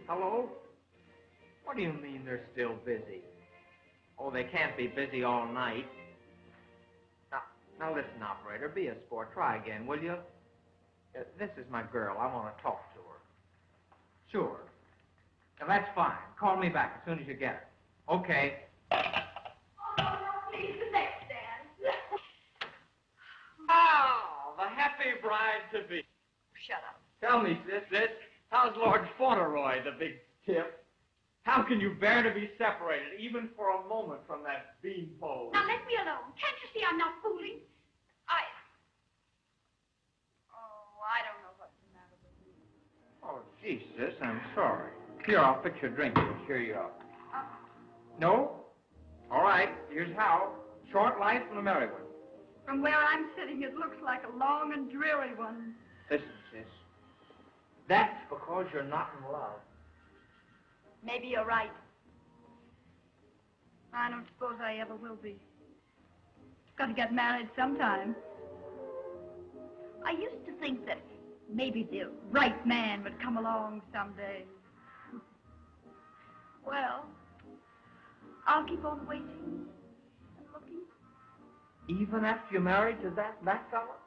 Hello? What do you mean they're still busy? Oh, they can't be busy all night. Now listen, operator, be a sport. Try again, will you? This is my girl. I want to talk to her. Sure. Now, that's fine. Call me back as soon as you get it. Okay. Oh, please, the next dance. Oh, the happy bride-to-be. Shut up. Tell me, sis, how's Lord Fauntleroy, the big tip? How can you bear to be separated, even for a moment, from that beanpole? Now, let me alone. Can't you see I'm not fooling? I don't know what's the matter with you. Oh, gee, sis, I'm sorry. Here, I'll fix your drink and cheer you up. No? All right, here's how. Short life and a merry one. From where I'm sitting, it looks like a long and dreary one. Listen, sis. That's because you're not in love. Maybe you're right. I don't suppose I ever will be. Got to get married sometime. I used to think that maybe the right man would come along someday. Well, I'll keep on waiting and looking. Even after you're married to that fella?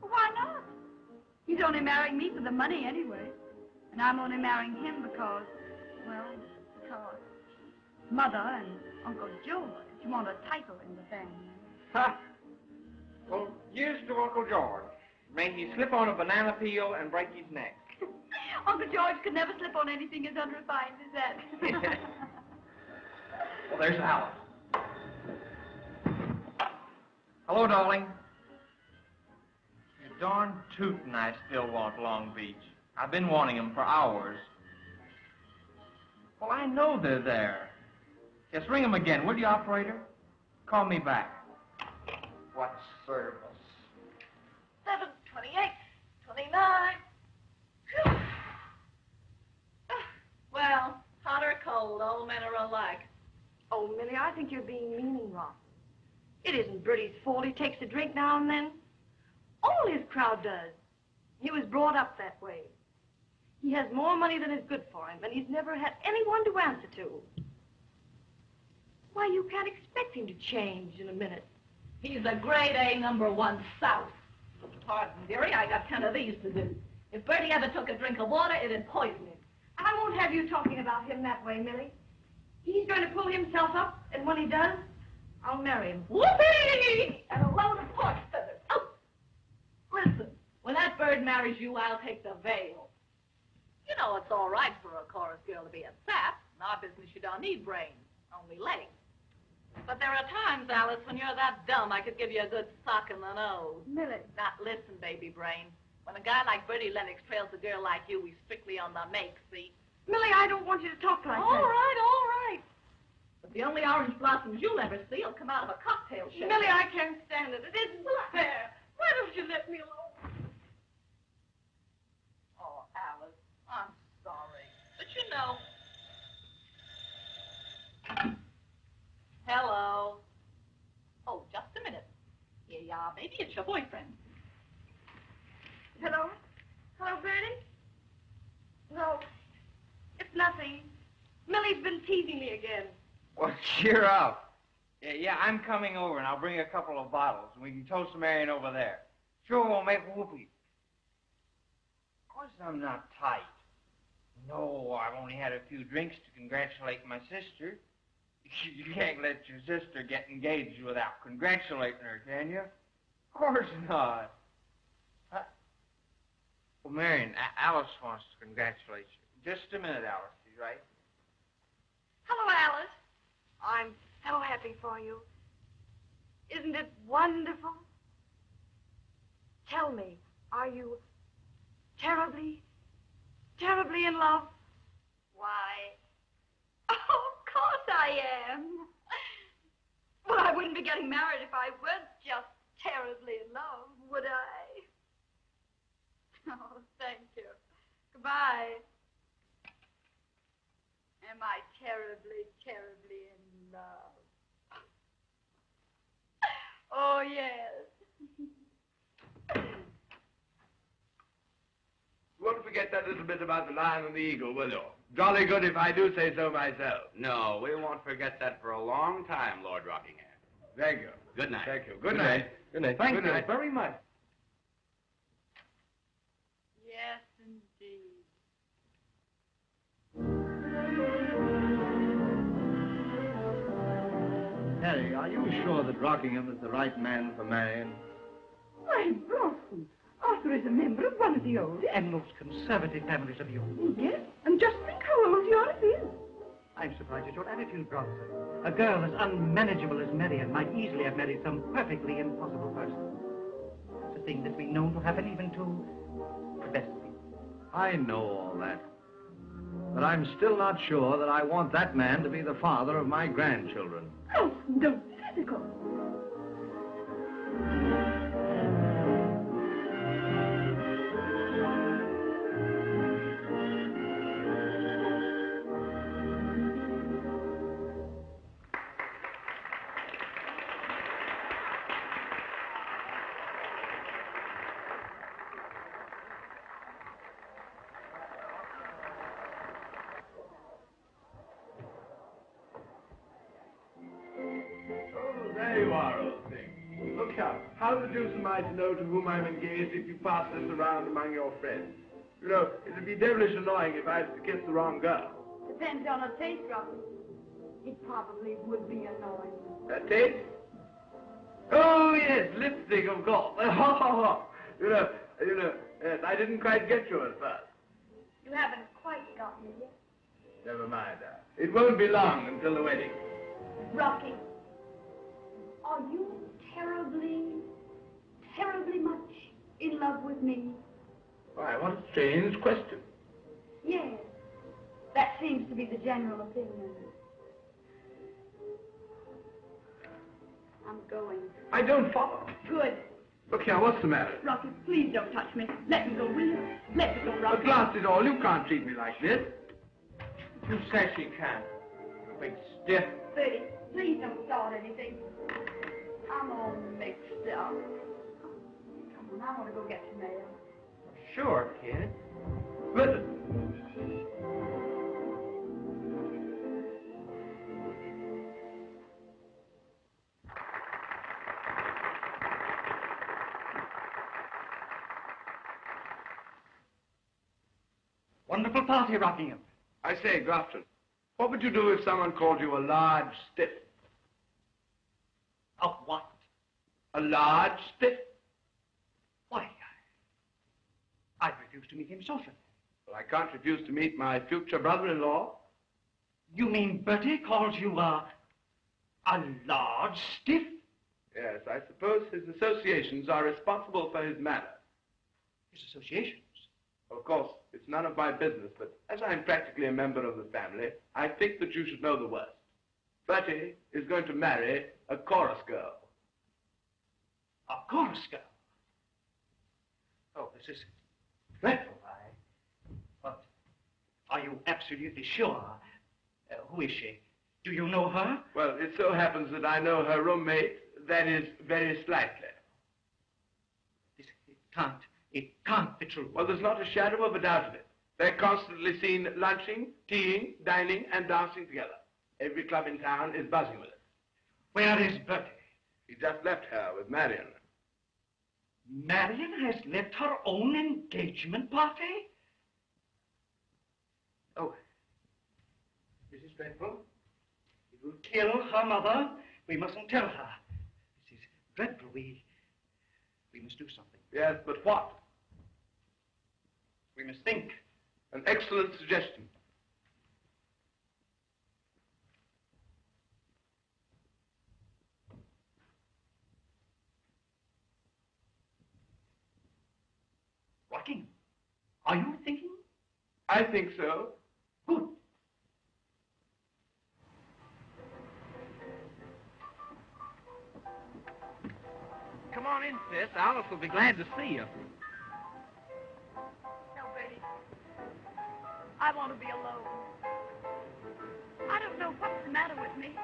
Why not? He's only marrying me for the money anyway. And I'm only marrying him because Mother and Uncle George want a title in the family. Ha! Well, here's to Uncle George. May he slip on a banana peel and break his neck. Uncle George could never slip on anything as unrefined as that. Well, there's Alice. Hello, darling. You're darn tootin' I still want Long Beach. I've been wanting them for hours. Well, I know they're there. Just ring them again, will you, operator? Call me back. What service? 7, 28, 29. Well, hot or cold, all men are alike. Oh, Millie, I think you're being meaning wrong. It isn't Bertie's fault he takes a drink now and then. All his crowd does. He was brought up that way. He has more money than is good for him, and he's never had anyone to answer to. Why, you can't expect him to change in a minute. He's a grade A #1 South. Pardon, dearie, I got 10 of these to do. If Bertie ever took a drink of water, it'd poison him. I won't have you talking about him that way, Millie. He's going to pull himself up, and when he does, I'll marry him. Whoopee! And a load of horse feathers. Oh! Listen, when that bird marries you, I'll take the veil. You know it's all right for a chorus girl to be a sap. In our business, you don't need brains, only legs. But there are times, Alice, when you're that dumb, I could give you a good sock in the nose. Millie. Now, listen, baby brain. When a guy like Bertie Lennox trails a girl like you, he's strictly on the make, see? Millie, I don't want you to talk like that. All right. But the only orange blossoms you'll ever see will come out of a cocktail shaker. Millie, I can't stand it. It isn't fair. Why don't you let me alone? Oh, Alice, I'm sorry. But you know... Hello. Oh, just a minute. Yeah, maybe it's your boyfriend. Hello? Hello, Bertie? No, it's nothing. Millie's been teasing me again. Well, cheer up. Yeah, I'm coming over, and I'll bring a couple of bottles, and we can toast Marion over there. Sure, we'll make whoopee. Of course I'm not tight. No, I've only had a few drinks to congratulate my sister. You can't let your sister get engaged without congratulating her, can you? Of course not. Well, Marion, Alice wants to congratulate you. Just a minute, Alice. She's right. Hello, Alice. I'm so happy for you. Isn't it wonderful? Tell me, are you terribly, terribly in love? Why? Oh, of course I am. Well, I wouldn't be getting married if I weren't just terribly in love, would I? Oh, thank you. Goodbye. Am I terribly, terribly in love? Oh, yes. You won't forget that little little bit about the Lion and the Eagle, will you? Jolly good if I do say so myself. No, we won't forget that for a long time, Lord Rockingham. Thank you. Good night. Thank you. Good night. Good night. Thank you very much. Yes, indeed. Harry, are you sure that Rockingham is the right man for Marion? Why, Bronson, Arthur is a member of one of the oldest And most conservative families of Europe. Yes, and just think how old yours is. I'm surprised at your attitude, Bronson. A girl as unmanageable as Marion might easily have married some perfectly impossible person. It's a thing that's been known to happen even to the best people. I know all that. But I'm still not sure that I want that man to be the father of my grandchildren. Oh, don't be cynical. How the deuce am I to know to whom I'm engaged if you pass this around among your friends? You know, it'd be devilish annoying if I was to kiss the wrong girl. Depends on her taste, Rocky. It probably would be annoying. Her taste? Oh, yes, lipstick, of course. Yes, I didn't quite get you at first. You haven't quite got me yet. Never mind that. It won't be long until the wedding. Rocky, are you terribly much in love with me? Why, what a strange question. Yes, that seems to be the general opinion. I'm going. I don't follow. Good. Look here, what's the matter? Rocky, please don't touch me. Let me go, will you? Let me go, Rocky. But blast it all, you can't treat me like this. Who says she can't? Big stiff. Bertie, please don't start anything. I'm all mixed up. Come on, I want to go get some mail. Sure, kid. Listen. Wonderful party, Rockingham. I say, Grafton, what would you do if someone called you a large stiff? A what? A large stiff? Why, I refuse to meet him socially. Well, I can't refuse to meet my future brother-in-law. You mean Bertie calls you a large stiff? Yes, I suppose his associations are responsible for his manner. His associations? Of course, it's none of my business, but as I'm practically a member of the family, I think that you should know the worst. Bertie is going to marry a chorus girl. A chorus girl? Oh, this is dreadful. But are you absolutely sure? Who is she? Do you know her? Well, it so happens that I know her roommate, that is, very slightly. It can't be true. Well, there's not a shadow of a doubt of it. They're constantly seen lunching, teaing, dining, and dancing together. Every club in town is buzzing with it. Where is Bertie? He just left her with Marion. Marion has left her own engagement party? Oh, this is dreadful. It will kill her mother. We mustn't tell her. This is dreadful. We must do something. Yes, but what? We must think. An excellent suggestion. Rockingham, are you thinking? I think so. Good. Come on in, sis. Alice will be glad to see you. No, Bertie. I want to be alone. I don't know what's the matter with me.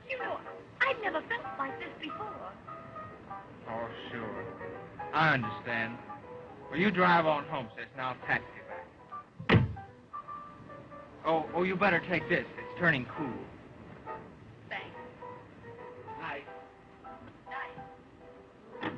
You know, I've never felt like this before. Oh, sure. I understand. Well, you drive on home, sis, and I'll taxi you back. Oh, you better take this. It's turning cool. Thanks. Night. Nice.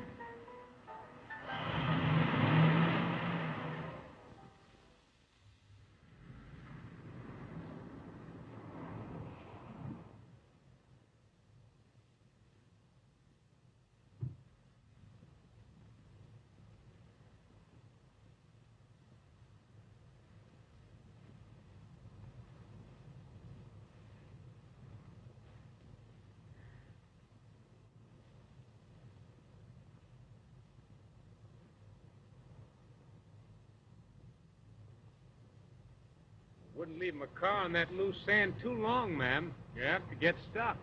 Wouldn't leave my car on that loose sand too long, ma'am. You have to get stuck.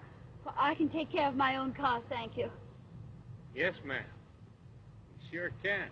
Well, I can take care of my own car, thank you. Yes, ma'am. You sure can.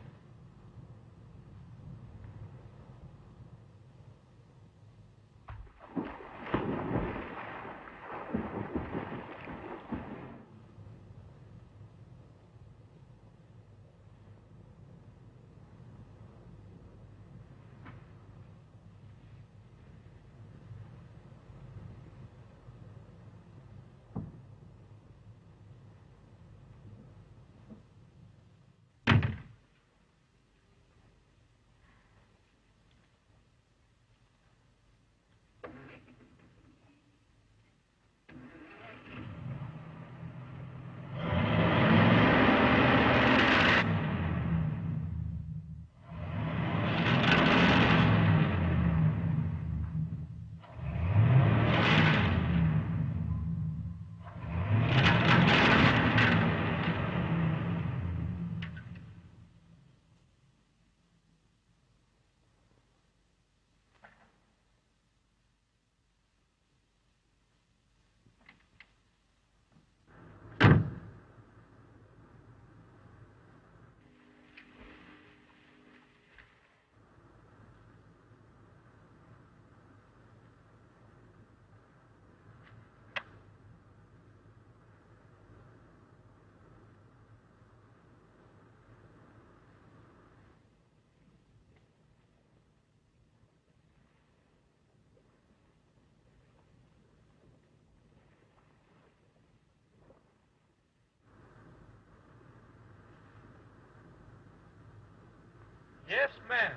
Yes, ma'am.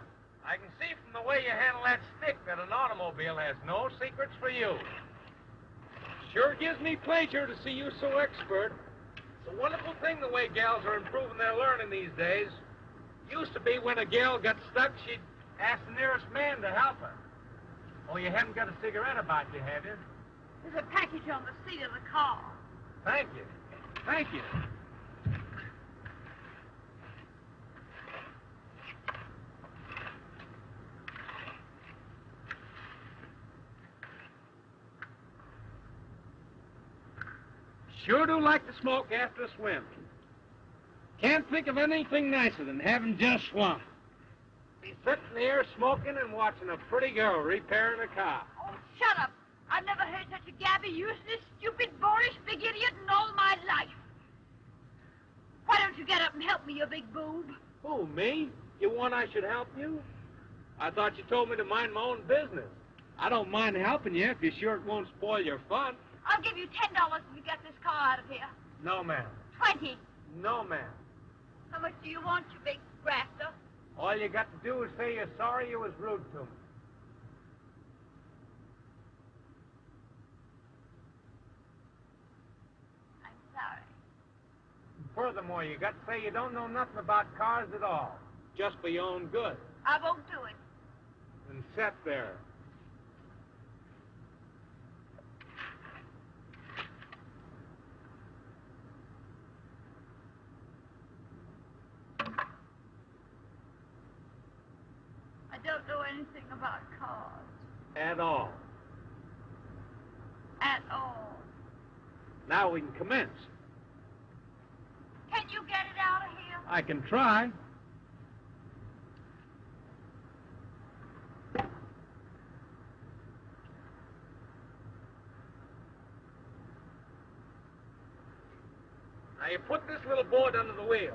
I can see from the way you handle that stick that an automobile has no secrets for you. Sure gives me pleasure to see you so expert. It's a wonderful thing the way gals are improving their learning these days. Used to be when a gal got stuck, she'd ask the nearest man to help her. Oh, you haven't got a cigarette about you, have you? There's a package on the seat of the car. Thank you. Thank you. Sure do like to smoke after a swim. Can't think of anything nicer than having just swum. Be sitting there smoking and watching a pretty girl repairing a car. Oh, shut up. I've never heard such a gabby, useless, stupid, boorish, big idiot in all my life. Why don't you get up and help me, you big boob? Who, me? You want I should help you? I thought you told me to mind my own business. I don't mind helping you if you're sure it won't spoil your fun. I'll give you $10 if you get this car out of here. No, ma'am. 20. No, ma'am. How much do you want, you big grafter? All you got to do is say you're sorry you was rude to me. I'm sorry. Furthermore, you got to say you don't know nothing about cars at all. Just for your own good. I won't do it. And sit there. I don't know anything about cars. At all. At all. Now we can commence. Can you get it out of here? I can try. Now you put this little board under the wheel.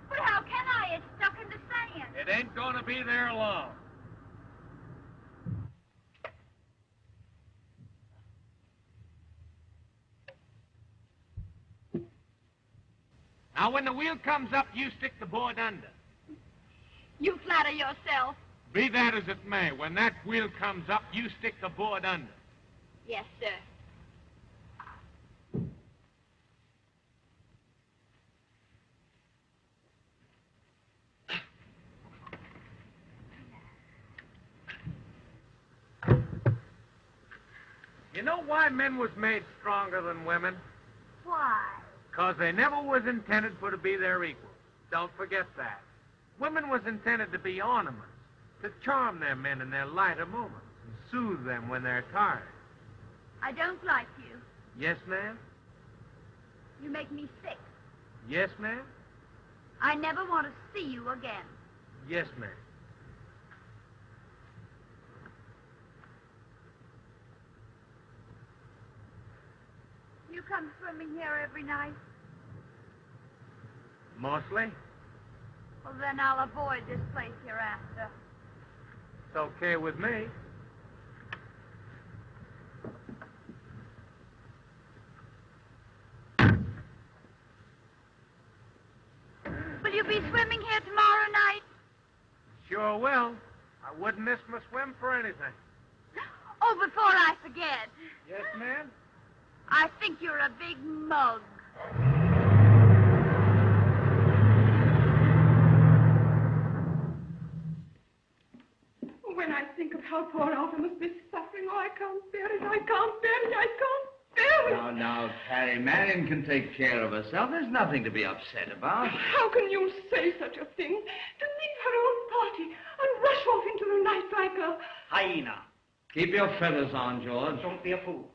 But how can I? It's stuck in the sand. It ain't gonna be there long. Now, when the wheel comes up, you stick the board under. You flatter yourself. Be that as it may, when that wheel comes up, you stick the board under. Yes, sir. You know why men was made stronger than women? Why? Because they never was intended for to be their equals. Don't forget that. Women was intended to be ornaments, to charm their men in their lighter moments and soothe them when they're tired. I don't like you. Yes, ma'am? You make me sick. Yes, ma'am? I never want to see you again. Yes, ma'am. You come swimming here every night? Mostly. Well, then I'll avoid this place hereafter. It's okay with me. Will you be swimming here tomorrow night? Sure will. I wouldn't miss my swim for anything. Oh, before I forget. Yes, ma'am? I think you're a big mug. When I think of how poor Alta must be suffering, oh, I can't bear it. I can't bear it. I can't bear it. Now, Carrie, Marion can take care of herself. There's nothing to be upset about. How can you say such a thing? To leave her own party and rush off into the night like a... Hyena. Keep your feathers on, George. Don't be a fool.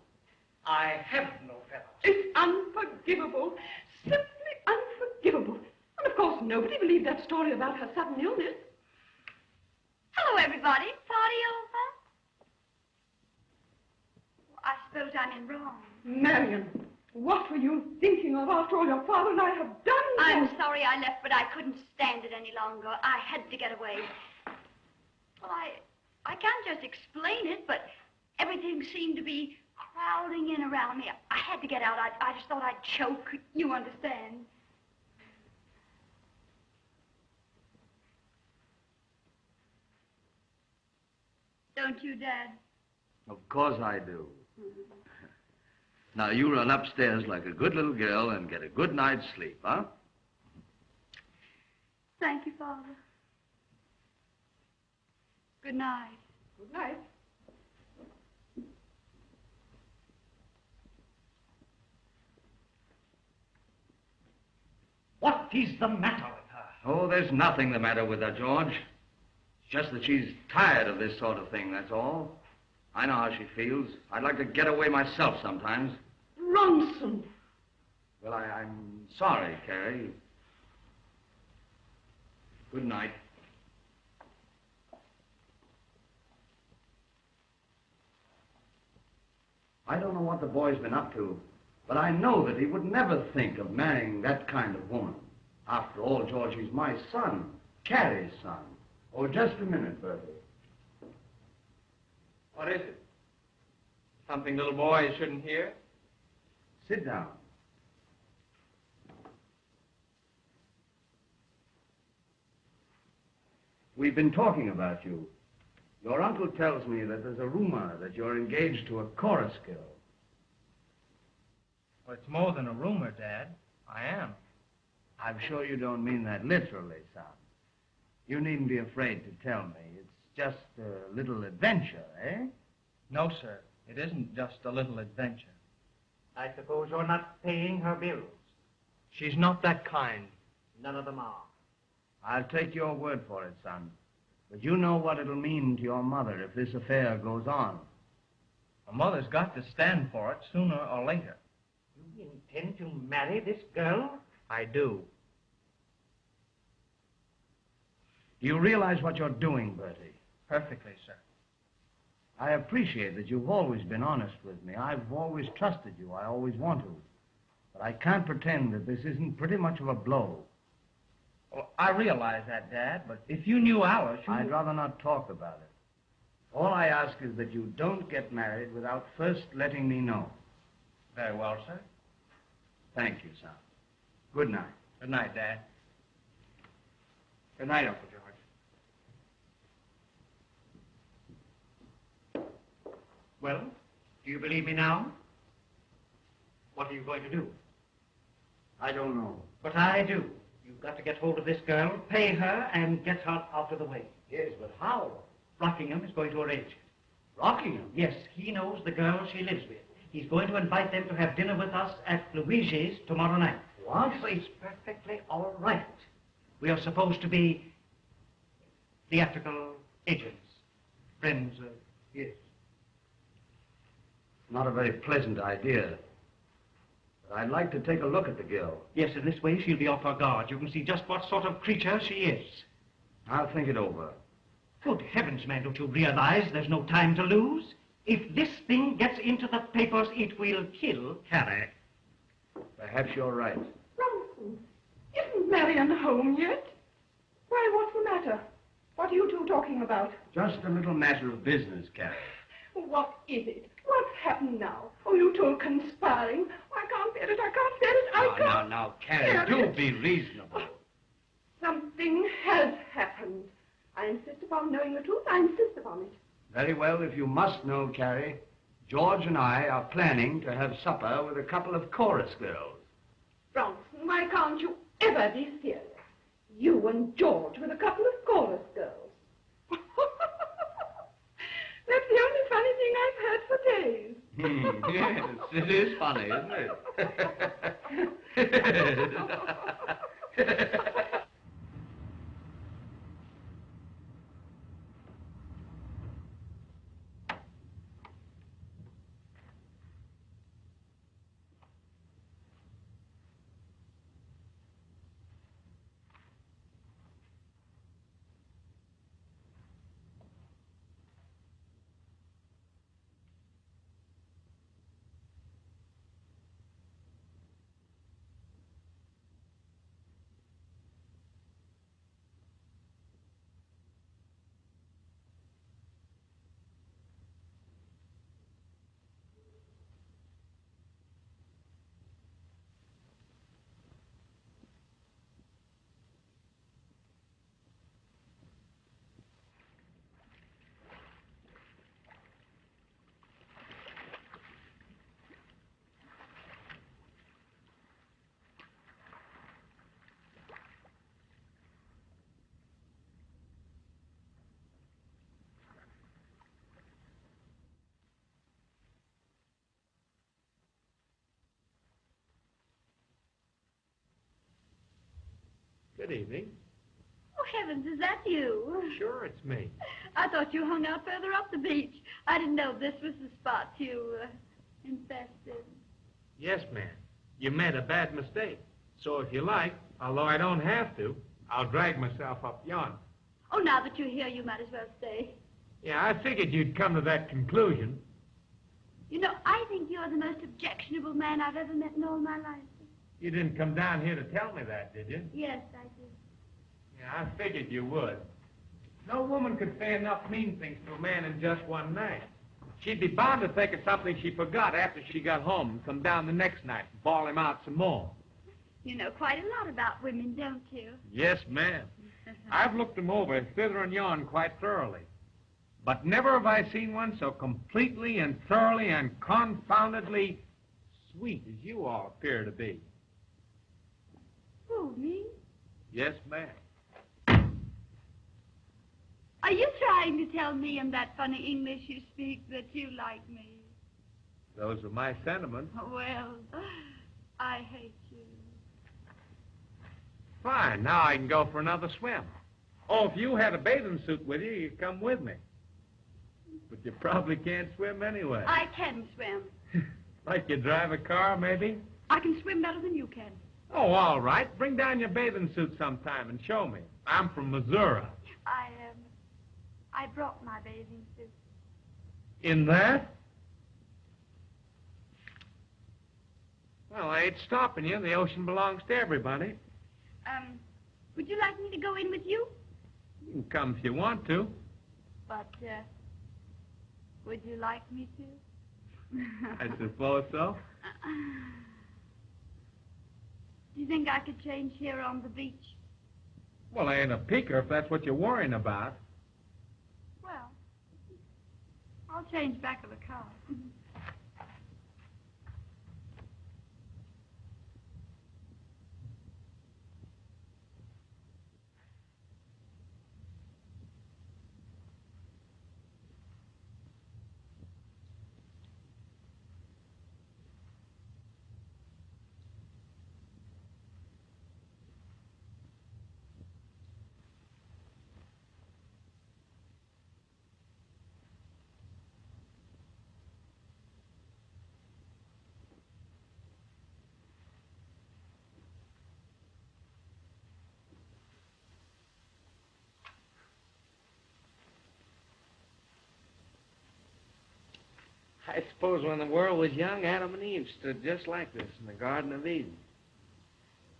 I have no feathers. It's unforgivable. Simply unforgivable. And of course, nobody believed that story about her sudden illness. Hello, everybody. Party over? I suppose I'm in wrong. Marion, what were you thinking of after all your father and I have done? I'm sorry I left, but I couldn't stand it any longer. I had to get away. Well, I can't just explain it, but everything seemed to be crowding in around me. I had to get out. I just thought I'd choke. You understand? Don't you, Dad? Of course I do. Now, you run upstairs like a good little girl and get a good night's sleep, huh? Thank you, Father. Good night. Good night. What is the matter with her? Oh, there's nothing the matter with her, George. It's just that she's tired of this sort of thing, that's all. I know how she feels. I'd like to get away myself sometimes. Bronson. Well, I'm sorry, Carrie. Good night. I don't know what the boy's been up to, but I know that he would never think of marrying that kind of woman. After all, George, he's my son, Carrie's son. Oh, just a minute, Bertie. What is it? Something little boys shouldn't hear? Sit down. We've been talking about you. Your uncle tells me that there's a rumor that you're engaged to a chorus girl. Well, it's more than a rumor, Dad. I am. I'm sure you don't mean that literally, son. You needn't be afraid to tell me. It's just a little adventure, eh? No, sir. It isn't just a little adventure. I suppose you're not paying her bills. She's not that kind. None of them are. I'll take your word for it, son. But you know what it'll mean to your mother if this affair goes on. A mother's got to stand for it sooner or later. You intend to marry this girl? I do. Do you realize what you're doing, Bertie? Perfectly, sir. I appreciate that you've always been honest with me. I've always trusted you. I always want to. But I can't pretend that this isn't pretty much of a blow. Well, I realize that, Dad, but if you knew Alice, you... I'd rather not talk about it. All I ask is that you don't get married without first letting me know. Very well, sir. Thank you, son. Good night. Good night, Dad. Good night, Uncle George. Well, do you believe me now? What are you going to do? I don't know. But I do. You've got to get hold of this girl, pay her, and get her out of the way. Yes, but how? Rockingham is going to arrange it. Rockingham? Yes, he knows the girl she lives with. He's going to invite them to have dinner with us at 𝙁𝙤𝙩𝙚𝙨 tomorrow night. What? So it's perfectly all right. We are supposed to be theatrical agents. Friends, yes. Not a very pleasant idea. But I'd like to take a look at the girl. Yes, in this way she'll be off her guard. You can see just what sort of creature she is. I'll think it over. Good heavens, man, don't you realize there's no time to lose? If this thing gets into the papers, it will kill Carrie. Perhaps you're right. Bronson, isn't Marion home yet? Why, what's the matter? What are you two talking about? Just a little matter of business, Carrie. What is it? What's happened now? Oh, you two are conspiring. I can't bear it. I can't bear it. Now, Carrie, do be reasonable. Something has happened. I insist upon knowing the truth. I insist upon it. Very well, if you must know, Carrie, George and I are planning to have supper with a couple of chorus girls. Bronson, why can't you ever be serious? You and George with a couple of chorus girls. That's the only funny thing I've heard for days. Yes, it is funny, isn't it? Good evening. Oh, heavens, is that you? Sure, it's me. I thought you hung out further up the beach. I didn't know this was the spot you infested. Yes, ma'am. You made a bad mistake. So if you like, although I don't have to, I'll drag myself up yonder. Oh, now that you're here, you might as well stay. Yeah, I figured you'd come to that conclusion. You know, I think you're the most objectionable man I've ever met in all my life. You didn't come down here to tell me that, did you? Yes, I did. Yeah, I figured you would. No woman could say enough mean things to a man in just one night. She'd be bound to think of something she forgot after she got home and come down the next night and bawl him out some more. You know quite a lot about women, don't you? Yes, ma'am. I've looked them over thither and yon quite thoroughly. But never have I seen one so completely and thoroughly and confoundedly sweet as you all appear to be. Who, me? Yes, ma'am. Are you trying to tell me in that funny English you speak that you like me? Those are my sentiments. Well, I hate you. Fine. Now I can go for another swim. Oh, if you had a bathing suit with you, you'd come with me. But you probably can't swim anyway. I can swim. Like you drive a car, maybe? I can swim better than you can. Oh, all right. Bring down your bathing suit sometime and show me. I'm from Missouri. I brought my bathing suit. In there? Well, I ain't stopping you. The ocean belongs to everybody. Would you like me to go in with you? You can come if you want to. But, would you like me to? I suppose so. Do you think I could change here on the beach? Well, I ain't a peeker if that's what you're worrying about. Well, I'll change back of the car. I suppose when the world was young, Adam and Eve stood just like this in the Garden of Eden.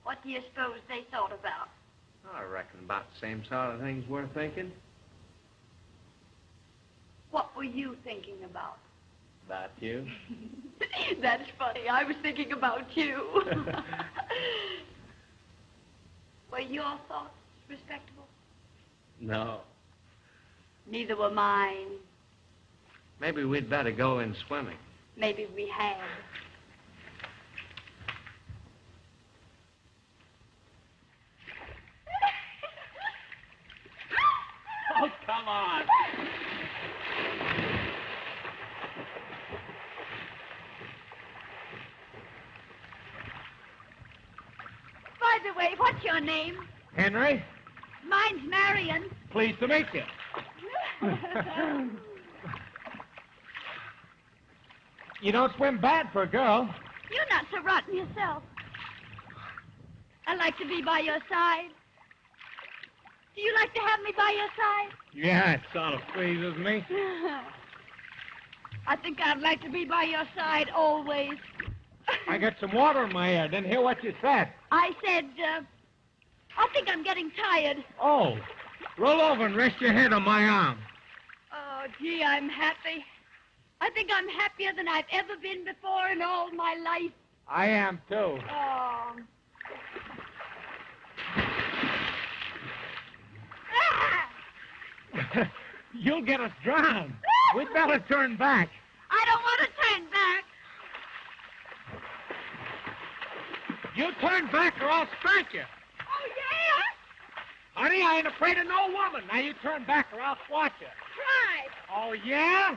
What do you suppose they thought about? I reckon about the same sort of things we're thinking. What were you thinking about? About you? That's funny. I was thinking about you. Were your thoughts respectable? No. Neither were mine. Maybe we'd better go in swimming. Maybe we had. Oh, come on. By the way, what's your name? Henry, Mine's Marion. pleased to meet you. You don't swim bad for a girl. You're not so rotten yourself. I like to be by your side. Do you like to have me by your side? Yeah, it sort of pleases me. I think I'd like to be by your side always. I got some water in my hair. Didn't hear what you said. I said, I think I'm getting tired. Oh, roll over and rest your head on my arm. Oh, gee, I'm happy. I think I'm happier than I've ever been before in all my life. I am, too. Oh. You'll get us drowned. We'd better turn back. I don't want to turn back. You turn back or I'll spank you. Oh, yeah? Honey, I ain't afraid of no woman. Now you turn back or I'll swat you. Try. Oh, yeah?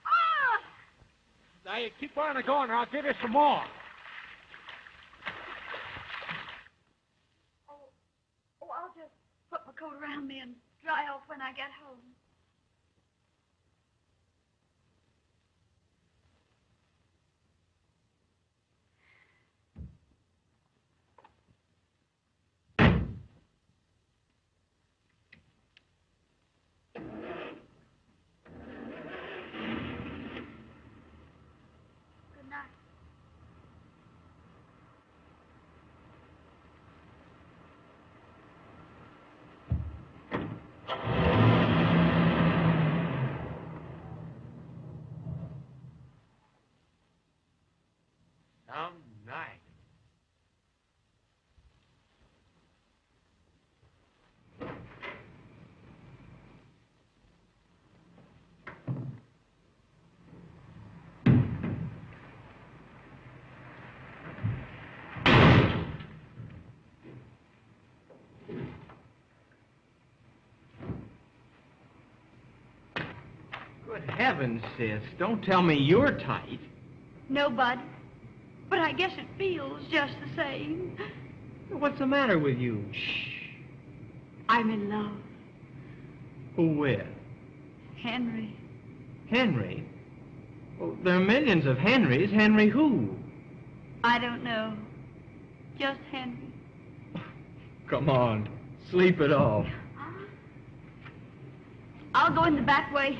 Oh! Now you keep on going or I'll give you some more. Oh, I'll just put my coat around me and dry off when I get home. Good night. Some night. Good heavens, sis. Don't tell me you're tight. No, Bud. But I guess it feels just the same. What's the matter with you? Shh. I'm in love. Who with? Henry. Henry? Well, there are millions of Henrys. Henry who? I don't know. Just Henry. Come on. Sleep it off. I'll go in the back way.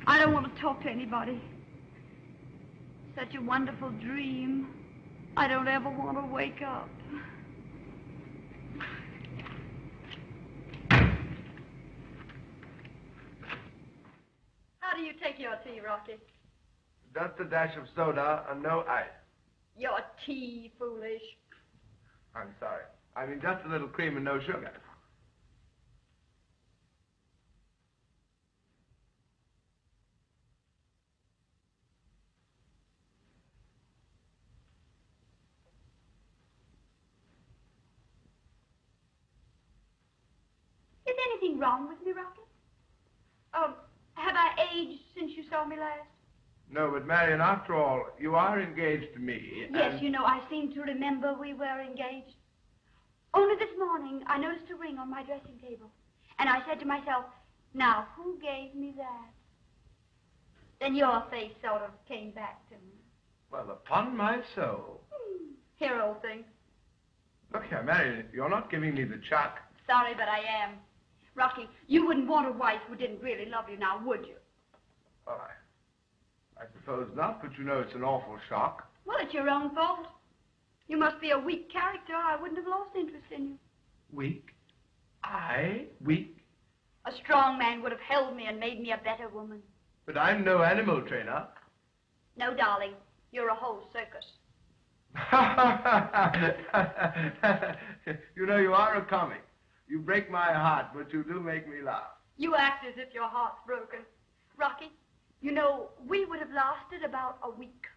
I don't want to talk to anybody. Such a wonderful dream. I don't ever want to wake up. How do you take your tea, Rocky? Just a dash of soda and no ice. Your tea, foolish. I'm sorry. I mean, just a little cream and no sugar. Is anything wrong with me, Rocky? Have I aged since you saw me last? No, but Marion, after all, you are engaged to me. Yes, you know, I seem to remember we were engaged. Only this morning, I noticed a ring on my dressing table. And I said to myself, now, who gave me that? Then your face sort of came back to me. Well, upon my soul. Hero thing. Look here, Marion, you're not giving me the chuck. Sorry, but I am. Rocky, you wouldn't want a wife who didn't really love you now, would you? Oh, I suppose not, but you know it's an awful shock. Well, it's your own fault. You must be a weak character. I wouldn't have lost interest in you. Weak? I? Weak? A strong man would have held me and made me a better woman. But I'm no animal trainer. No, darling. You're a whole circus. You know, you are a comic. You break my heart, but you do make me laugh. You act as if your heart's broken. Rocky, you know, we would have lasted about a week.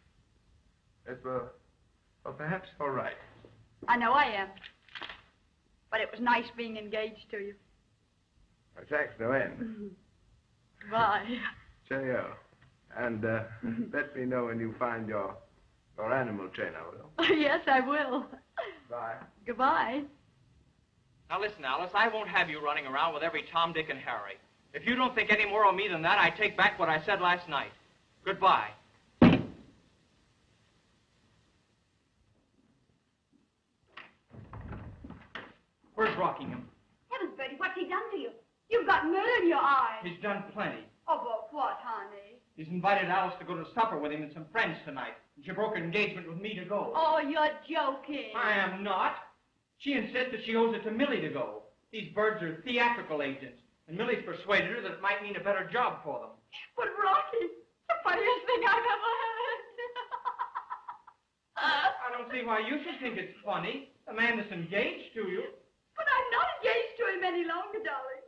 Yes, well, perhaps you're right. I know I am. But it was nice being engaged to you. Well, thanks, no end. Bye. Cheerio. And let me know when you find your animal trainer, will? Yes, I will. Bye. Goodbye. Now listen, Alice, I won't have you running around with every Tom, Dick, and Harry. If you don't think any more of me than that, I take back what I said last night. Goodbye. Where's Rockingham? Heavens, Bertie, what's he done to you? You've got murder in your eyes. He's done plenty. Oh, but what, honey? He's invited Alice to go to supper with him and some friends tonight. And she broke an engagement with me to go. Oh, you're joking. I am not. She insists that she owes it to Millie to go. These birds are theatrical agents, and Millie's persuaded her that it might mean a better job for them. But, Rocky, the funniest thing I've ever heard. I don't see why you should think it's funny. A man that's engaged to you. But I'm not engaged to him any longer, darling.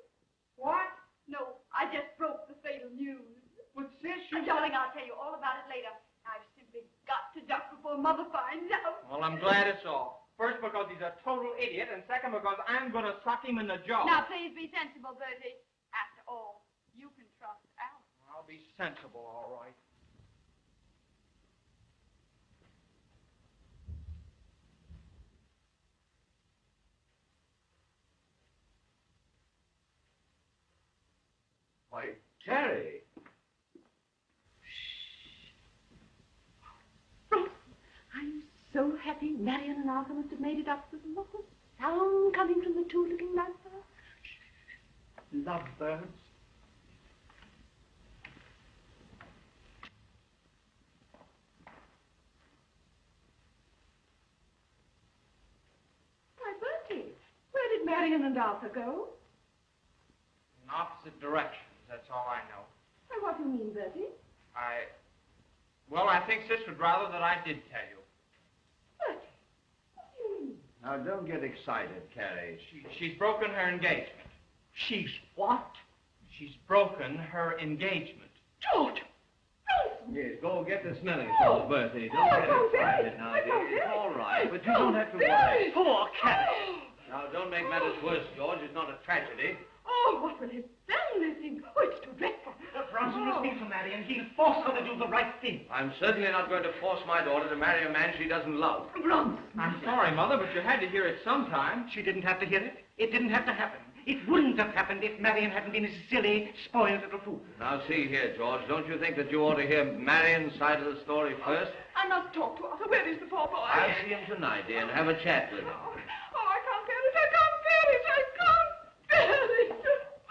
What? No, I just broke the fatal news. But, sis, you... Darling, I'll tell you all about it later. I've simply got to duck before Mother finds out. Well, I'm glad it's all. First, because he's a total idiot, and second, because I'm going to suck him in the jaw. Now, please be sensible, Bertie. After all, you can trust Alice. I'll be sensible, all right. Why, Terry. I'm so happy Marion and Arthur must have made it up. There's not a sound coming from the two looking lovebirds. Lovebirds. Why, Bertie, where did Marion and Arthur go? In opposite directions, that's all I know. Why, what do you mean, Bertie? Well, I think Sis would rather that I did tell you. Bertie, what do you mean? Now, don't get excited, Carrie. She's broken her engagement. She's what? She's broken her engagement. George! Yes, go get the smelling salts, Bertie. Don't get excited now, dear. It's all right, but you don't have to worry. Poor cat. Now, don't make matters worse, George. It's not a tragedy. Oh, what will his family think? Oh, it's too dreadful. Bronson will speak to Marion. He'll force her to do the right thing. I'm certainly not going to force my daughter to marry a man she doesn't love. Bronson. I'm sorry, Mother, but you had to hear it sometime. She didn't have to hear it. It didn't have to happen. It wouldn't have happened if Marion hadn't been a silly, spoiled little fool. Now, see here, George. Don't you think that you ought to hear Marion's side of the story first? I must talk to Arthur. Where is the poor boy? I'll see him tonight, dear, and have a chat with him. Oh, I can't bear it. I can't bear it. I can't bear it.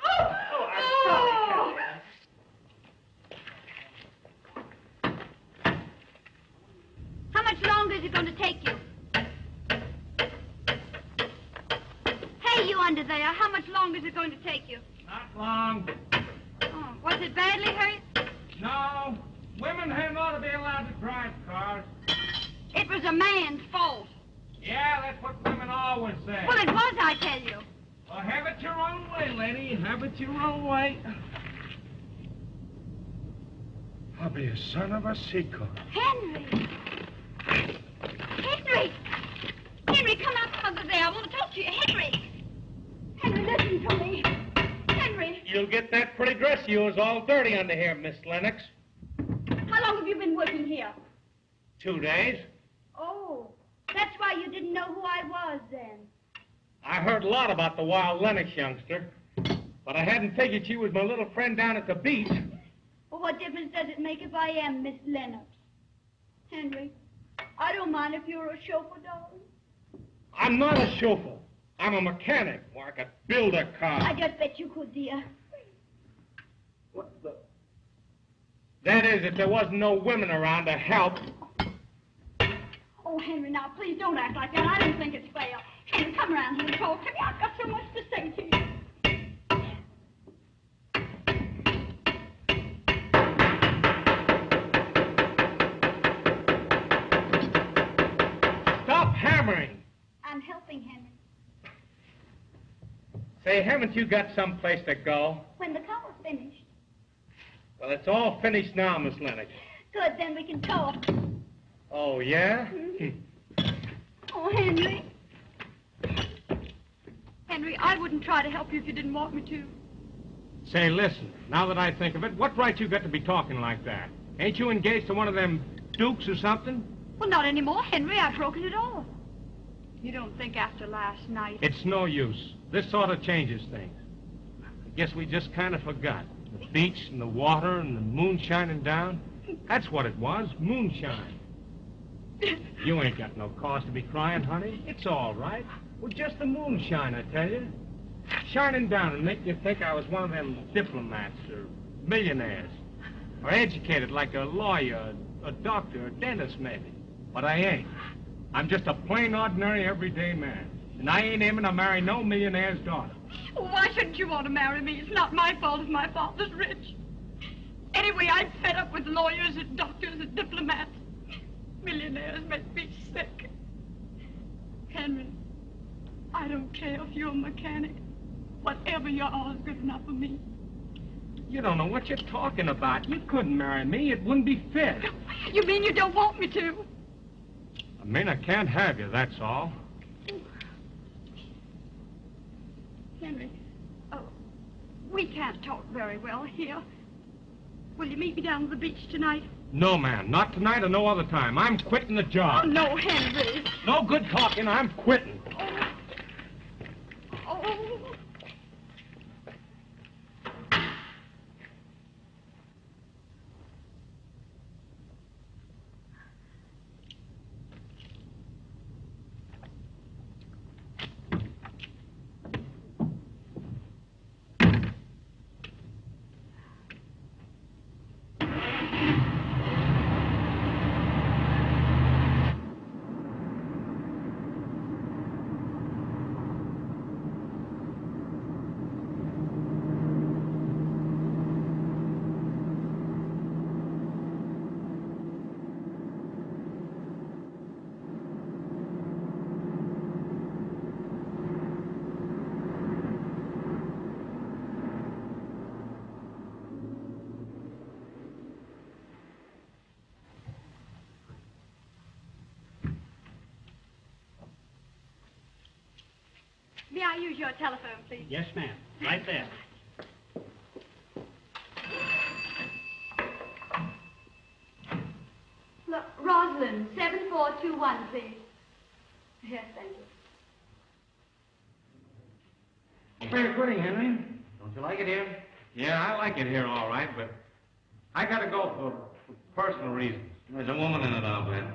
Oh, I'm sorry, Carrie. How much longer is it going to take you? Hey, you under there. How much longer is it going to take you? Not long. Oh, was it badly hurt? No. Women hadn't ought to be allowed to drive cars. It was a man's fault. Yeah, that's what women always say. Well, it was, I tell you. Well, have it your own way, lady. Have it your own way. I'll be a son of a seacoast. Henry! Henry! Henry, come out of there. I want to talk to you. Henry! Henry, listen to me. Henry! You'll get that pretty dress of yours all dirty under here, Miss Lennox. How long have you been working here? 2 days. Oh, that's why you didn't know who I was then. I heard a lot about the wild Lennox youngster, but I hadn't figured she was my little friend down at the beach. Well, what difference does it make if I am Miss Lennox? Henry, I don't mind if you're a chauffeur, darling. I'm not a chauffeur. I'm a mechanic, where I could build a car. I just bet you could, dear. What the? That is, if there wasn't no women around to help. Oh, Henry, now, please don't act like that. I don't think it's fair. Henry, come around here and talk to me. I've got so much to say to you. Stop hammering. I'm helping Henry. Say, haven't you got someplace to go? When the car's finished. Well, it's all finished now, Miss Lennox. Good, then we can talk. Oh, yeah? Oh, Henry. Henry, I wouldn't try to help you if you didn't want me to. Say, listen, now that I think of it, what right you got to be talking like that? Ain't you engaged to one of them dukes or something? Well, not anymore, Henry. I've broken it off. You don't think after last night... It's no use. This sort of changes things. I guess we just kind of forgot. The beach and the water and the moon shining down. That's what it was, moonshine. You ain't got no cause to be crying, honey. It's all right. Well, just the moonshine, I tell you. Shining down and make you think I was one of them diplomats or millionaires. Or educated like a lawyer, a doctor, a dentist, maybe. But I ain't. I'm just a plain, ordinary, everyday man. And I ain't aiming to marry no millionaire's daughter. Well, why shouldn't you want to marry me? It's not my fault if my father's rich. Anyway, I'm fed up with lawyers and doctors and diplomats. Millionaires make me sick. Henry, I don't care if you're a mechanic. Whatever you are is good enough for me. You don't know what you're talking about. You couldn't marry me. It wouldn't be fit. You mean you don't want me to? I mean, I can't have you, that's all. Henry, we can't talk very well here. Will you meet me down to the beach tonight? No, ma'am. Not tonight or no other time. I'm quitting the job. Oh, no, Henry. No good talking. I'm quitting. Oh. May I use your telephone, please? Yes, ma'am. Right there. Look, Rosalind, 7421, please. Yes, thank you. Fair quitting, Henry. Don't you like it here? Yeah, I like it here all right, but I gotta go for personal reasons. There's a woman in it, I'll bet.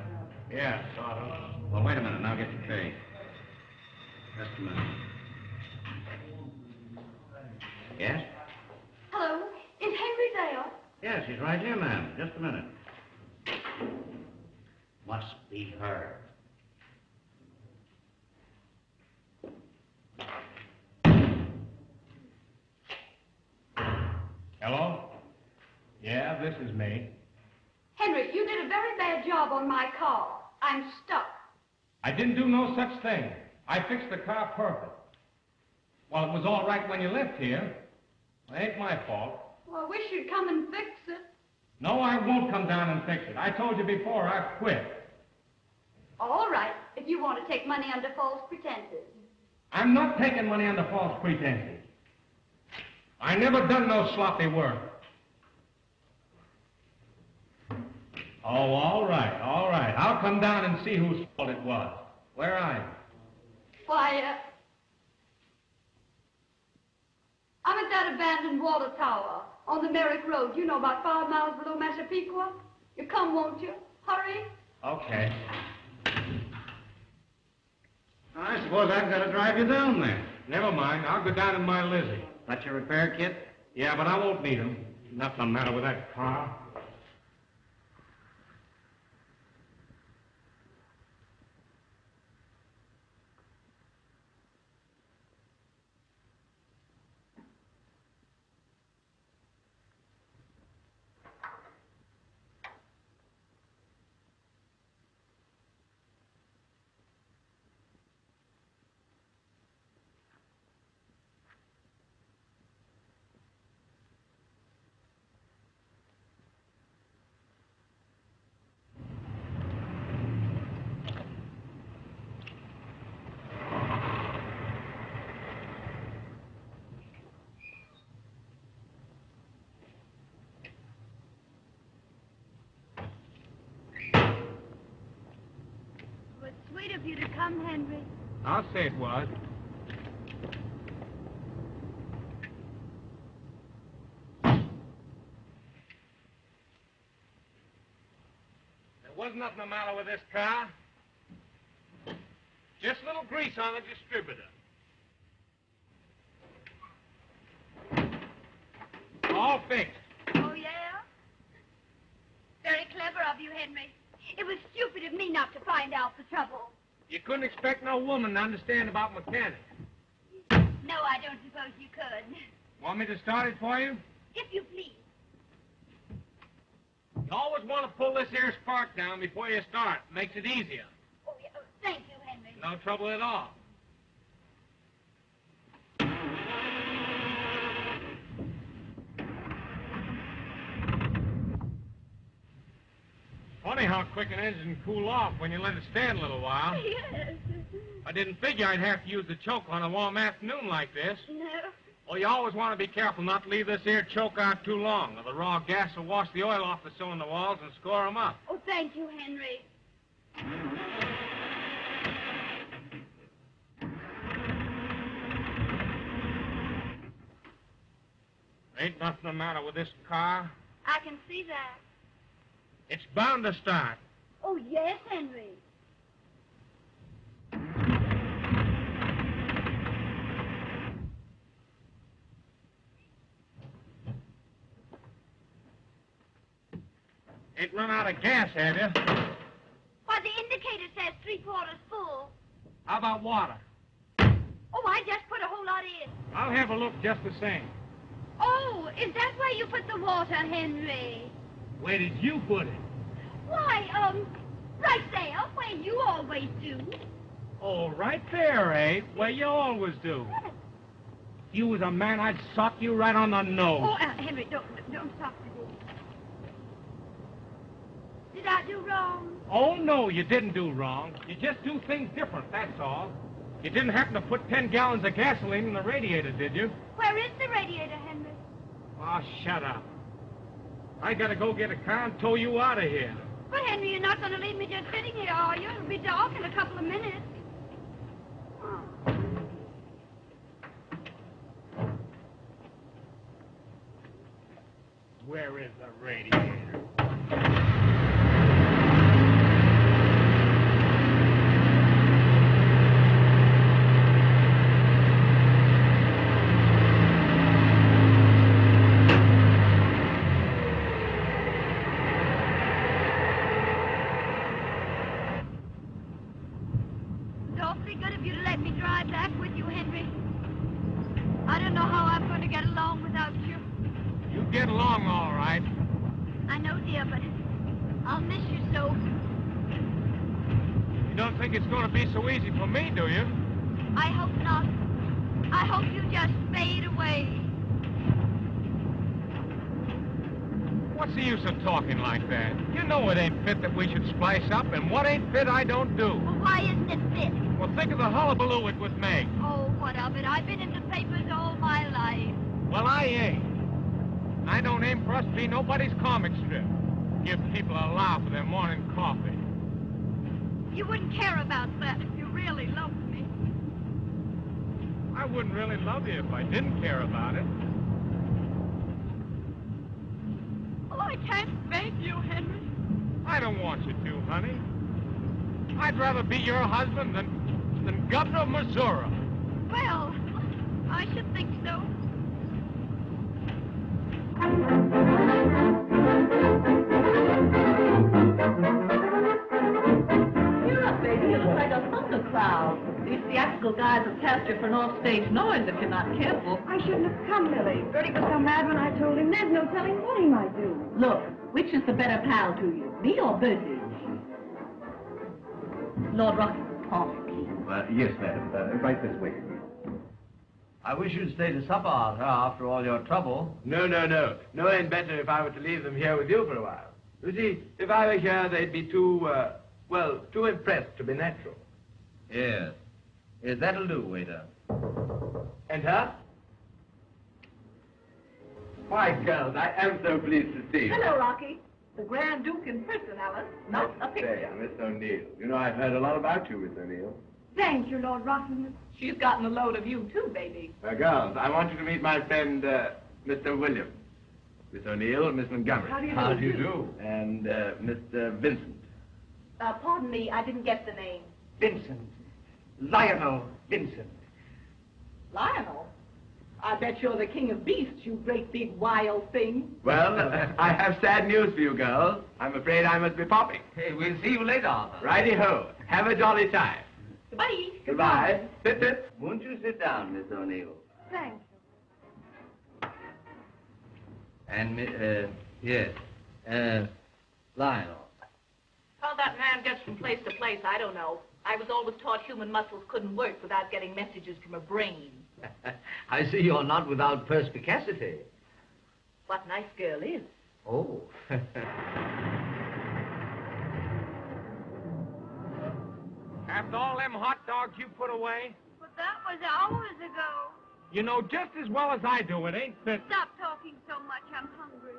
Yeah, sort of. Well, wait a minute, and I'll get your pay. Just a minute. Yes? Hello, is Henry there? Yes, he's right here, ma'am. Just a minute. Must be her. Hello? Yeah, this is me. bad job on my car. I'm stuck. I didn't do no such thing. I fixed the car perfect. Well, it was all right when you left here. It ain't my fault. Well, I wish you'd come and fix it. No, I won't come down and fix it. I told you before, I've quit. All right, if you want to take money under false pretenses. I'm not taking money under false pretenses. I never done no sloppy work. Oh, all right, all right. I'll come down and see whose fault it was. Where are you? Why, I'm at that abandoned water tower on the Merrick Road. You know, about 5 miles below Massapequa. You come, won't you? Hurry. Okay. I suppose I've got to drive you down there. Never mind. I'll go down in my Lizzie. Got your repair kit? Yeah, but I won't need him. Nothing the matter with that car. Sweet of you to come, Henry. I'll say it was. There wasn't nothing the matter with this car. Just a little grease on the distributor. All fixed. Oh, yeah? Very clever of you, Henry. It was stupid of me not to find out the trouble. You couldn't expect no woman to understand about mechanics. No, I don't suppose you could. Want me to start it for you? If you please. You always want to pull this here spark down before you start. Makes it easier. Oh, yeah. Oh, thank you, Henry. No trouble at all. Funny how quick an engine can cool off when you let it stand a little while. Yes. I didn't figure I'd have to use the choke on a warm afternoon like this. No. Well, you always want to be careful not to leave this here choke out too long, or the raw gas will wash the oil off the cylinder walls and score them up. Oh, thank you, Henry. Ain't nothing the matter with this car. I can see that. It's bound to start. Oh, yes, Henry. Ain't run out of gas, have you? Why, the indicator says 3/4 full. How about water? Oh, I just put a whole lot in. I'll have a look just the same. Oh, is that where you put the water, Henry? Where did you put it? Why, right there, where you always do. Oh, right there, eh? Where you always do. If you was a man, I'd sock you right on the nose. Oh, Henry, don't stop to this. Did I do wrong? Oh, no, you didn't do wrong. You just do things different, that's all. You didn't happen to put 10 gallons of gasoline in the radiator, did you? Where is the radiator, Henry? Oh, shut up. I gotta go get a car and tow you out of here. But, Henry, you're not going to leave me just sitting here, are you? It'll be dark in a couple of minutes. Oh. Where is the radiator? It's awfully good of you to let me drive back with you, Henry. I don't know how I'm going to get along without you. You get along all right. I know, dear, but I'll miss you so. You don't think it's going to be so easy for me, do you? I hope not. I hope you just fade away. What's the use of talking like that? You know it ain't fit that we should splice up, and what ain't fit I don't do. Well, why isn't it fit? Well, think of the hullabaloo it would make. Oh, what of it? I've been in the papers all my life. Well, I ain't. I don't aim for us to be nobody's comic strip. Give people a laugh for their morning coffee. You wouldn't care about that if you really loved me. I wouldn't really love you if I didn't care about it. Oh, I can't beg you, Henry. I don't want you to, honey. I'd rather be your husband than governor of Missouri. Well, I should think so. Cheer up, baby. You look like a thundercloud. These theatrical guys will cast you for an off-stage noise if you're not careful. I shouldn't have come, Millie. Bertie was so mad when I told him there's no telling what he might do. Look, which is the better pal to you, me or Bertie? Lord Rocky, coffee, please. Yes, madam. Right this way. I wish you'd stay to supper, Arthur, after all your trouble. No. No ain't better if I were to leave them here with you for a while. You see, if I were here, they'd be too impressed to be natural. Yes. Yes, that'll do, waiter. And her? Why, girls, I am so pleased to see you. Hello, Rocky. The Grand Duke in person, Alice. Not a picture. Say, Miss O'Neill. You know, I've heard a lot about you, Miss O'Neill. Thank you, Lord Rockingham. She's gotten a load of you, too, baby. Girls, I want you to meet my friend, Mr. Williams. Miss O'Neill, Miss Montgomery. How do you do? And Mr. Vincent. Pardon me, I didn't get the name. Vincent. Lionel Vincent. Lionel? I bet you're the king of beasts, you great big wild thing. Well, I have sad news for you, girls. I'm afraid I must be popping. Hey, we'll see you later, Arthur. Righty-ho. Have a jolly time. Goodbye. Goodbye. Sit. Won't you sit down, Miss O'Neill? Thank you. And, yes, Lionel. How that man gets from place to place, I don't know. I was always taught human muscles couldn't work without getting messages from a brain. I see you're not without perspicacity. What nice girl is. Oh. After all them hot dogs you put away, But that was hours ago. you know just as well as I do it ain't fit. Stop talking so much. I'm hungry.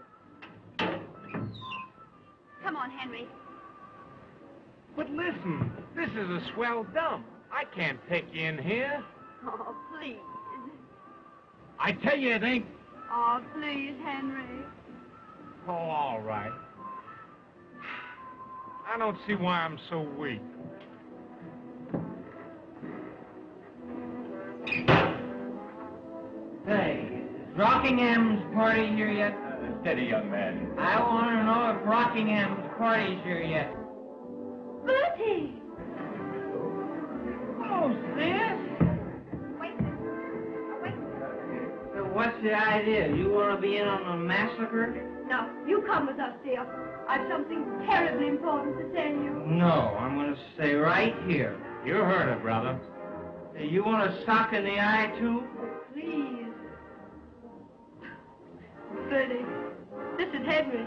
Come on, Henry. But listen, this is a swell dump. I can't take you in here. Oh, please. I tell you it ain't. Oh, please, Henry. Oh, all right. I don't see why I'm so weak. Say, is Rockingham's party here yet? Steady, young man. I want to know if Rockingham's party's here yet. Bertie! Oh, sis? So what's the idea? You want to be in on the massacre? Now, you come with us, dear. I've something terribly important to tell you. No, I'm going to stay right here. You heard her, brother. Hey, you want a sock in the eye, too? Please. Bertie, this is Henry.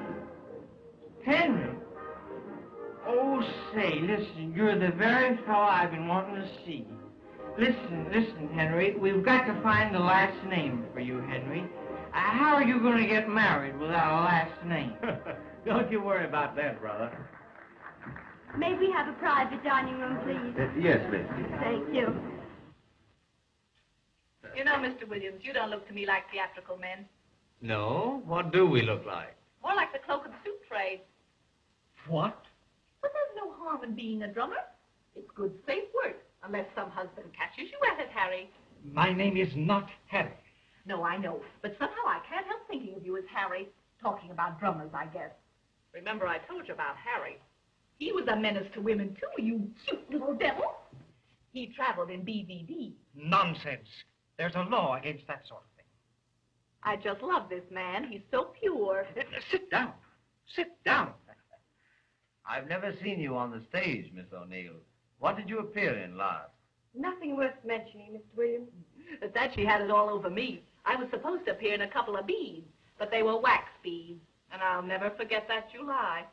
Henry? Oh, say, listen, you're the very fellow I've been wanting to see. Listen, Henry, we've got to find the last name for you, Henry. How are you going to get married without a last name? Don't you worry about that, brother. May we have a private dining room, please? Yes, miss. Thank you. You know, Mr. Williams, you don't look to me like theatrical men. No? What do we look like? More like the cloak of the suit trade. What? But there's no harm in being a drummer. It's good, safe work, unless some husband catches you at it, Harry. My name is not Harry. No, I know, but somehow I can't help thinking of you as Harry. Talking about drummers, I guess. Remember I told you about Harry. He was a menace to women, too, you cute little devil. He traveled in BVD. Nonsense. There's a law against that sort of thing. I just love this man. He's so pure. Sit down. Sit down. I've never seen you on the stage, Miss O'Neill. What did you appear in last? Nothing worth mentioning, Mr. Williams. At that, she had it all over me. I was supposed to appear in a couple of beads, but they were wax beads. And I'll never forget that July.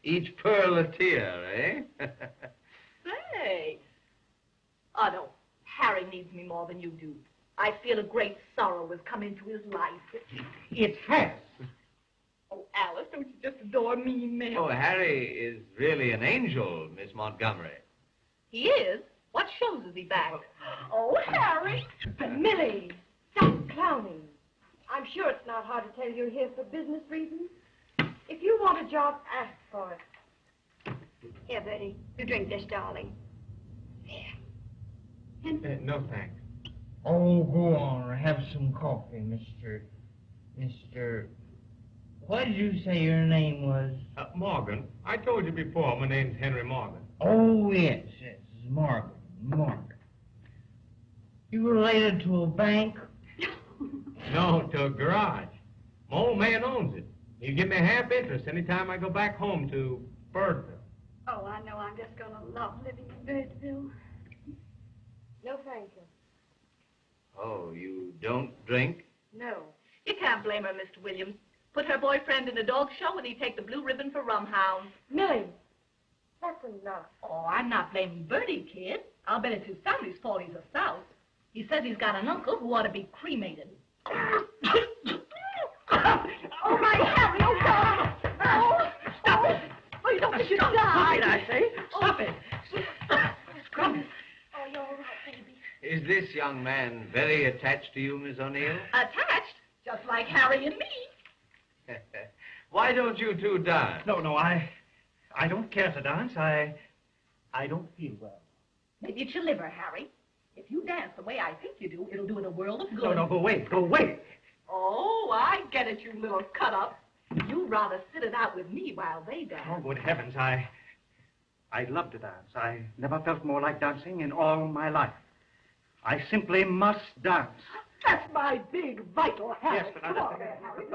Each pearl a tear, eh? Say, Otto, Harry needs me more than you do. I feel a great sorrow has come into his life. It has. Oh, Alice, don't you just adore me, man? Oh, Harry is really an angel, Miss Montgomery. He is? What shows is he back? Oh, Harry! Millie, stop clowning. I'm sure it's not hard to tell you're here for business reasons. If you want a job, ask for it. Here, Bertie, you drink this, darling. There. No, thanks. Oh, go on. Have some coffee, Mr. What did you say your name was? Morgan. I told you before, my name's Henry Morgan. Oh, yes, Morgan. You related to a bank? No, to a garage. My old man owns it. He'll give me half interest anytime I go back home to Birdville. Oh, I know. I'm just going to love living in Birdville. No, thank you. Oh, you don't drink? No. You can't blame her, Mr. Williams. Put her boyfriend in a dog show and he'd take the blue ribbon for rum hounds. Millie, that's enough. Oh, I'm not blaming Bertie, kid. I'll bet it's his family's fault he's a souse. He says he's got an uncle who ought to be cremated. Oh, my Harry, oh, God! Oh, stop it! Oh, you don't think you die? Stop it, I say. Stop it. Stop it. Oh, you're all right, baby. Is this young man very attached to you, Miss O'Neill? Attached? Just like Harry and me. Why don't you two dance? No, I don't care to dance. I don't feel well. Maybe it's your liver, Harry. If you dance the way I think you do, it'll do it a world of good. No, go away. Oh, I get it, you little cut-up. You'd rather sit it out with me while they dance. Oh, good heavens, I love to dance. I never felt more like dancing in all my life. I simply must dance. That's my big, vital Harry. Yes, but Come on there, Harry.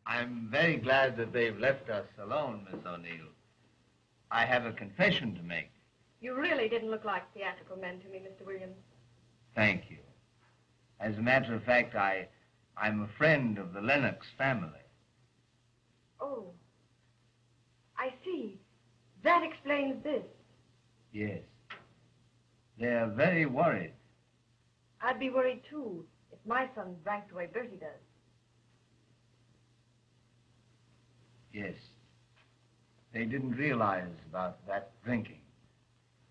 I'm very glad that they've left us alone, Miss O'Neill. I have a confession to make. You really didn't look like theatrical men to me, Mr. Williams. Thank you. As a matter of fact, I'm a friend of the Lenox family. Oh, I see. That explains this. Yes. They're very worried. I'd be worried, too, if my son drank the way Bertie does. Yes. They didn't realize about that drinking.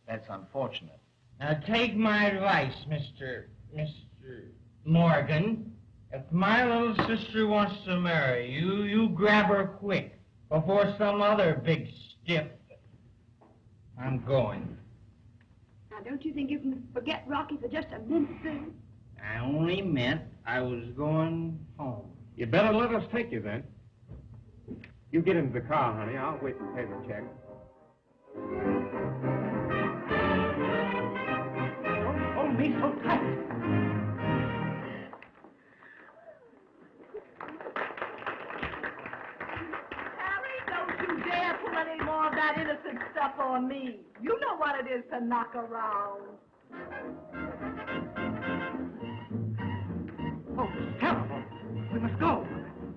That's unfortunate. Now, take my advice, Mr. Morgan. If my little sister wants to marry you, you grab her quick before some other big stiff. I'm going. Now, don't you think you can forget Rocky for just a minute, Bertie? I only meant I was going home. You better let us take you then. You get into the car, honey. I'll wait and pay the check. Don't hold me so tight. Harry, don't you dare pull any more of that innocent stuff on me. You know what it is to knock around. Oh, it's terrible. We must go.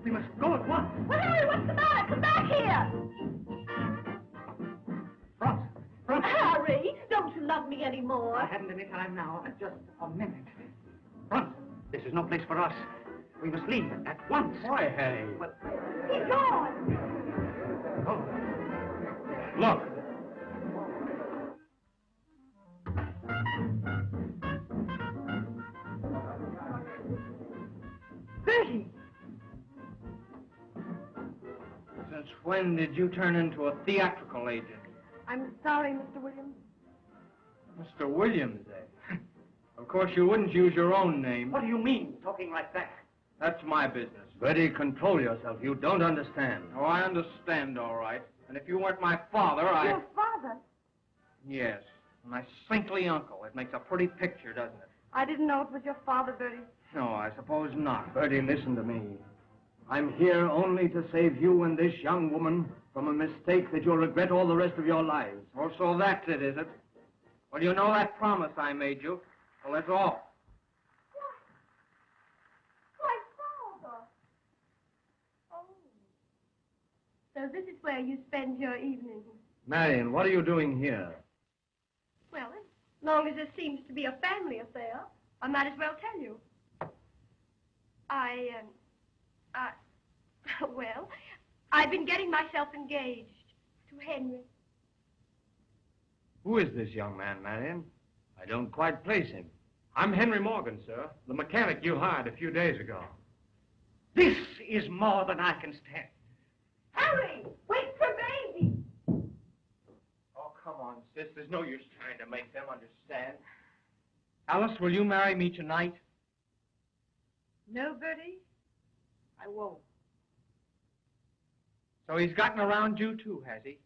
We must go at once. Well, Harry, what's the matter? Come back here. Bronson. Harry, don't you love me anymore? I haven't any time now. Just a minute. Bronson, this is no place for us. We must leave at once. Why, Harry? Well, He's gone. Oh. Look. Bertie! Since when did you turn into a theatrical agent? I'm sorry, Mr. Williams. Mr. Williams, eh? Of course, you wouldn't use your own name. what do you mean, talking like that? That's my business. Bertie, control yourself. You don't understand. Oh, I understand, all right. And if you weren't my father, Your father? Yes, my saintly uncle. It makes a pretty picture, doesn't it? I didn't know it was your father, Bertie. No, I suppose not. Bertie, listen to me. I'm here only to save you and this young woman from a mistake that you'll regret all the rest of your lives. Oh, so that's it, is it? Well, you know that promise I made you. Well, that's all. Why, Father. Oh. So this is where you spend your evenings. Marion, what are you doing here? Well, as long as this seems to be a family affair, I might as well tell you. Well, I've been getting myself engaged to Henry. Who is this young man, Marion? I don't quite place him. I'm Henry Morgan, sir, the mechanic you hired a few days ago. This is more than I can stand. Harry, wait for baby. Oh, come on, sis. There's no use trying to make them understand. Alice, will you marry me tonight? No, Bertie, I won't. So he's gotten around you, too, has he?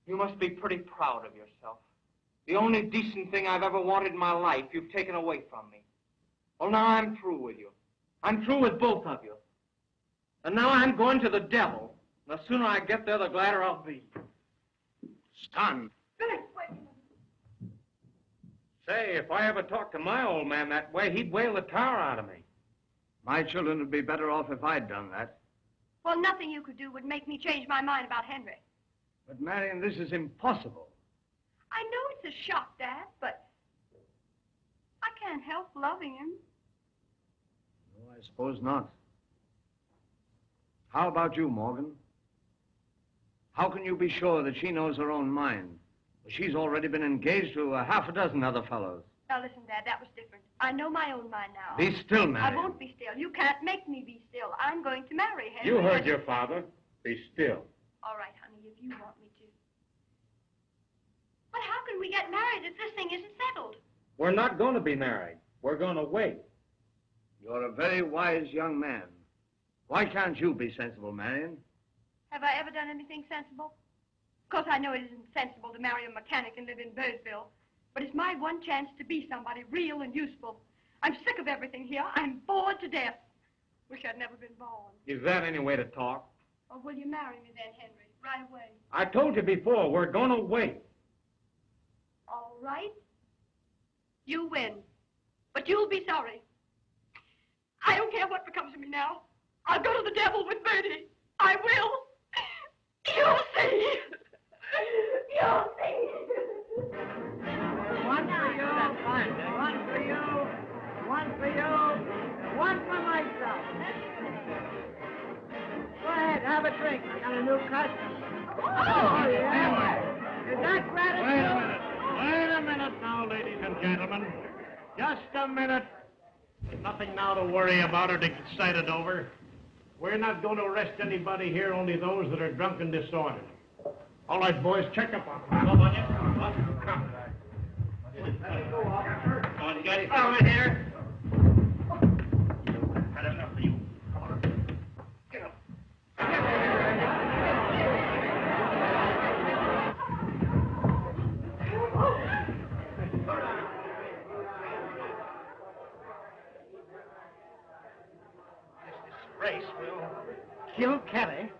You must be pretty proud of yourself. The only decent thing I've ever wanted in my life, you've taken away from me. Well, now I'm through with you. I'm through with both of you. And now I'm going to the devil. The sooner I get there, the gladder I'll be. Stunned. Bertie, wait. Say, if I ever talked to my old man that way, he'd whale the tar out of me. My children would be better off if I'd done that. Well, nothing you could do would make me change my mind about Henry. But, Marion, this is impossible. I know it's a shock, Dad, but I can't help loving him. No, I suppose not. How about you, Morgan? How can you be sure that she knows her own mind? She's already been engaged to half a dozen other fellows. Now, listen, Dad, that was different. I know my own mind now. Be still, Marion. I won't be still. You can't make me be still. I'm going to marry Henry. You heard your father. Be still. All right, honey, if you want me to. But how can we get married if this thing isn't settled? We're not going to be married. We're going to wait. You're a very wise young man. Why can't you be sensible, Marion? Have I ever done anything sensible? Of course, I know it isn't sensible to marry a mechanic and live in Birdsville, but it's my one chance to be somebody real and useful. I'm sick of everything here. I'm bored to death. Wish I'd never been born. Is that any way to talk? Or will you marry me then, Henry, right away? I told you before, we're going to wait. All right. You win. But you'll be sorry. I don't care what becomes of me now. I'll go to the devil with Bertie. I will. You'll see. You'll see. One for you. That's fine. One for you. One for you. One for myself. Go ahead, have a drink. I got a new custom. Oh, yeah. Is that gratitude? Wait a minute now, ladies and gentlemen. Just a minute. Nothing now to worry about or to get excited over. We're not going to arrest anybody here, only those that are drunk and disordered. All right, boys, check up on them. Come on, you. Come. Let go, officer. Come on, you got it. Over here. Had enough of you. Come on. Get up. Race will kill Kelly.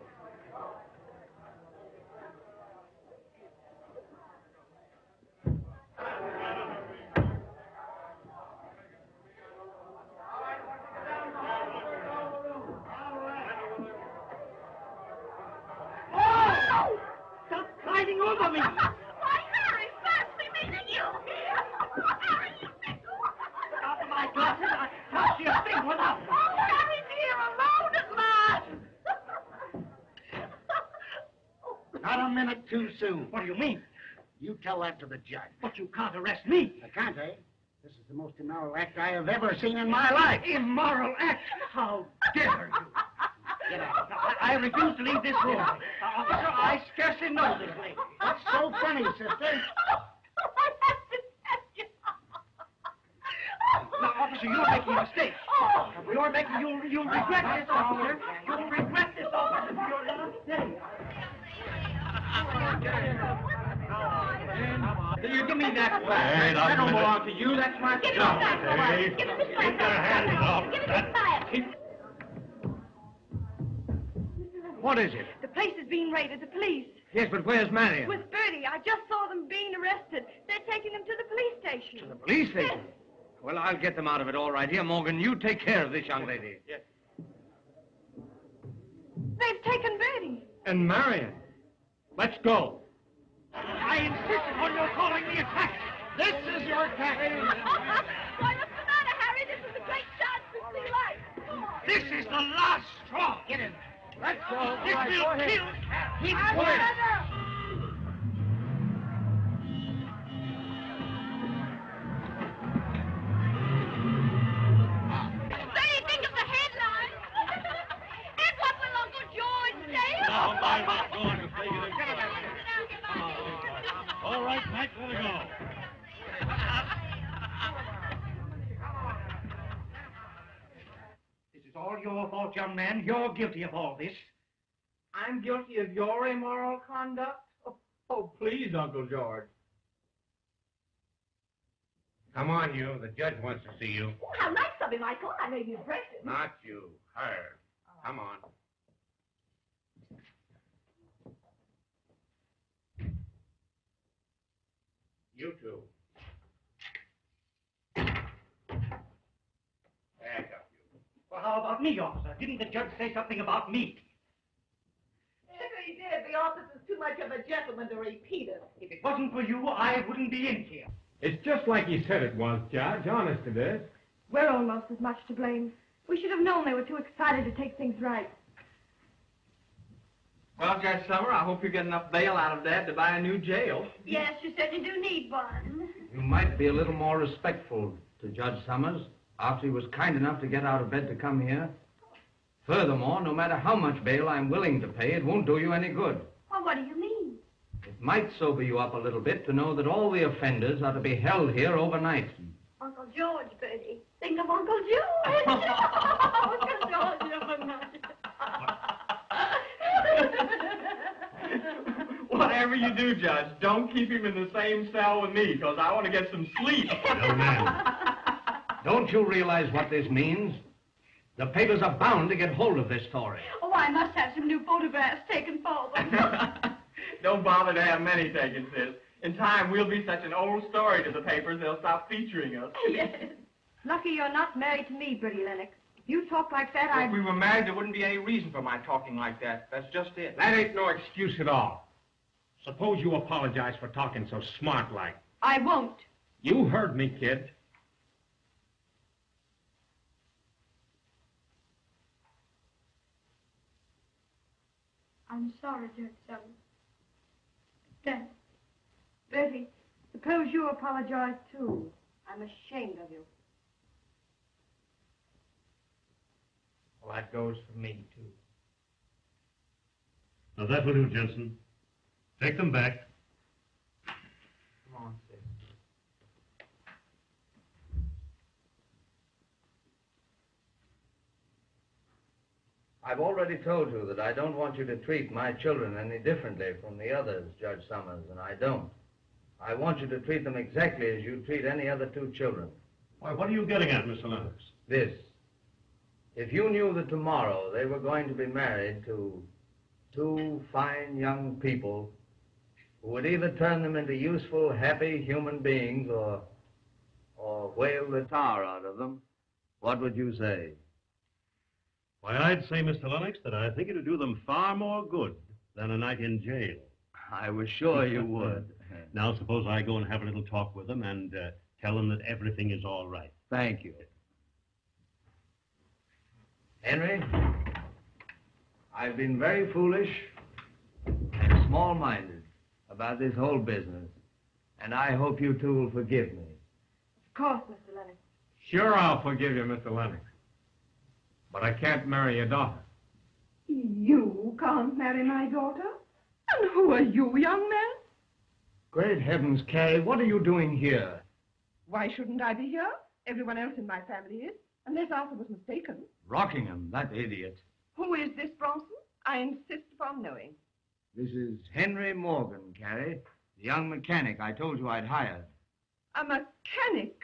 Oh! Stop fighting over me! Why, Harry, fancy meeting you here. Harry, you think... Out of my glasses, I can't see a thing without them. Oh, Harry, dear, alone at last. Not a minute too soon. What do you mean? You tell that to the judge. But you can't arrest me. I can't, eh? This is the most immoral act I have ever seen in my life. Immoral act? How dare you? Get out. I refuse to leave this room. Officer, I scarcely know this lady. What's so funny, sister? Now, officer, you're making a mistake. You'll regret this, officer. You'll regret this, officer. You're not steady. You give me that back. That don't belong to you. That's my Give me that back, boy. Give me the Keep your hands off that. What is it? The place is being raided. The police. Yes, but where's Marion? With Bertie. I just saw them being arrested. They're taking them to the police station. To the police station? Yes. Well, I'll get them out of it all right. Here, Morgan, you take care of this young lady. Yes. They've taken Bertie. And Marion. Let's go. I insist upon your calling me a taxi. This is your taxi. Why, what's the matter, Harry? This is a great chance to see life. Come on. This is the last straw. Get in. Let's go. This Right, will go ahead. kill Carol. Keep Go quiet. ahead. Bertie, think of the headlines. And what will Uncle George say? Now, mind what's going to say to them. All right, Mike, let her go. This is all your fault, young man. You're guilty of all this. I'm guilty of your immoral conduct? Oh, please, Uncle George. Come on, you. The judge wants to see you. Oh, how nice of him, Michael. I made you impress him. Not you. Her. Come on. You two. Back up, you. Well, how about me, officer? Didn't the judge say something about me? If he did, the officer's too much of a gentleman to repeat it. If it wasn't for you, I wouldn't be in here. It's just like he said it was, Judge. Honest it is. We're almost as much to blame. We should have known they were too excited to take things right. Well, Judge Summer, I hope you get enough bail out of that to buy a new jail. Yes, you certainly do need one. You might be a little more respectful to Judge Summers after he was kind enough to get out of bed to come here. Furthermore, no matter how much bail I'm willing to pay, it won't do you any good. Well, what do you mean? It might sober you up a little bit to know that all the offenders are to be held here overnight. Uncle George, Bertie. Think of Uncle George. Uncle George, Whatever you do, Judge, don't keep him in the same cell with me, because I want to get some sleep. Young man, don't you realize what this means? The papers are bound to get hold of this story. Oh, I must have some new photographs taken forward. Don't bother to have many taken, sis. In time, we'll be such an old story to the papers, they'll stop featuring us. Yes. Lucky you're not married to me, Bertie Lennox. If you talk like that, If we were married, there wouldn't be any reason for my talking like that. That's just it. That ain't no excuse at all. Suppose you apologize for talking so smart-like. I won't. You heard me, kid. I'm sorry, Judge Summers. Then, Bertie, suppose you apologize, too. I'm ashamed of you. Well, that goes for me, too. Now, that will do, Jensen. Take them back. Come on, sis. I've already told you that I don't want you to treat my children any differently from the others, Judge Summers, and I don't. I want you to treat them exactly as you treat any other two children. Why, what are you getting at, Mr. Lennox? This. If you knew that tomorrow they were going to be married to two fine young people who would either turn them into useful, happy human beings or whale the tar out of them, what would you say? Why, I'd say, Mr. Lennox, that I think it would do them far more good than a night in jail. I was sure you would. Now, suppose I go and have a little talk with them and tell them that everything is all right. Thank you. Henry, I've been very foolish and small-minded about this whole business, and I hope you two will forgive me. Of course, Mr. Lennox. Sure, I'll forgive you, Mr. Lennox. But I can't marry your daughter. You can't marry my daughter? And who are you, young man? Great heavens, Carrie, what are you doing here? Why shouldn't I be here? Everyone else in my family is, unless Arthur was mistaken. Rockingham, that idiot. Who is this Bronson? I insist upon knowing. This is Henry Morgan, Carrie, the young mechanic I told you I'd hired. A mechanic?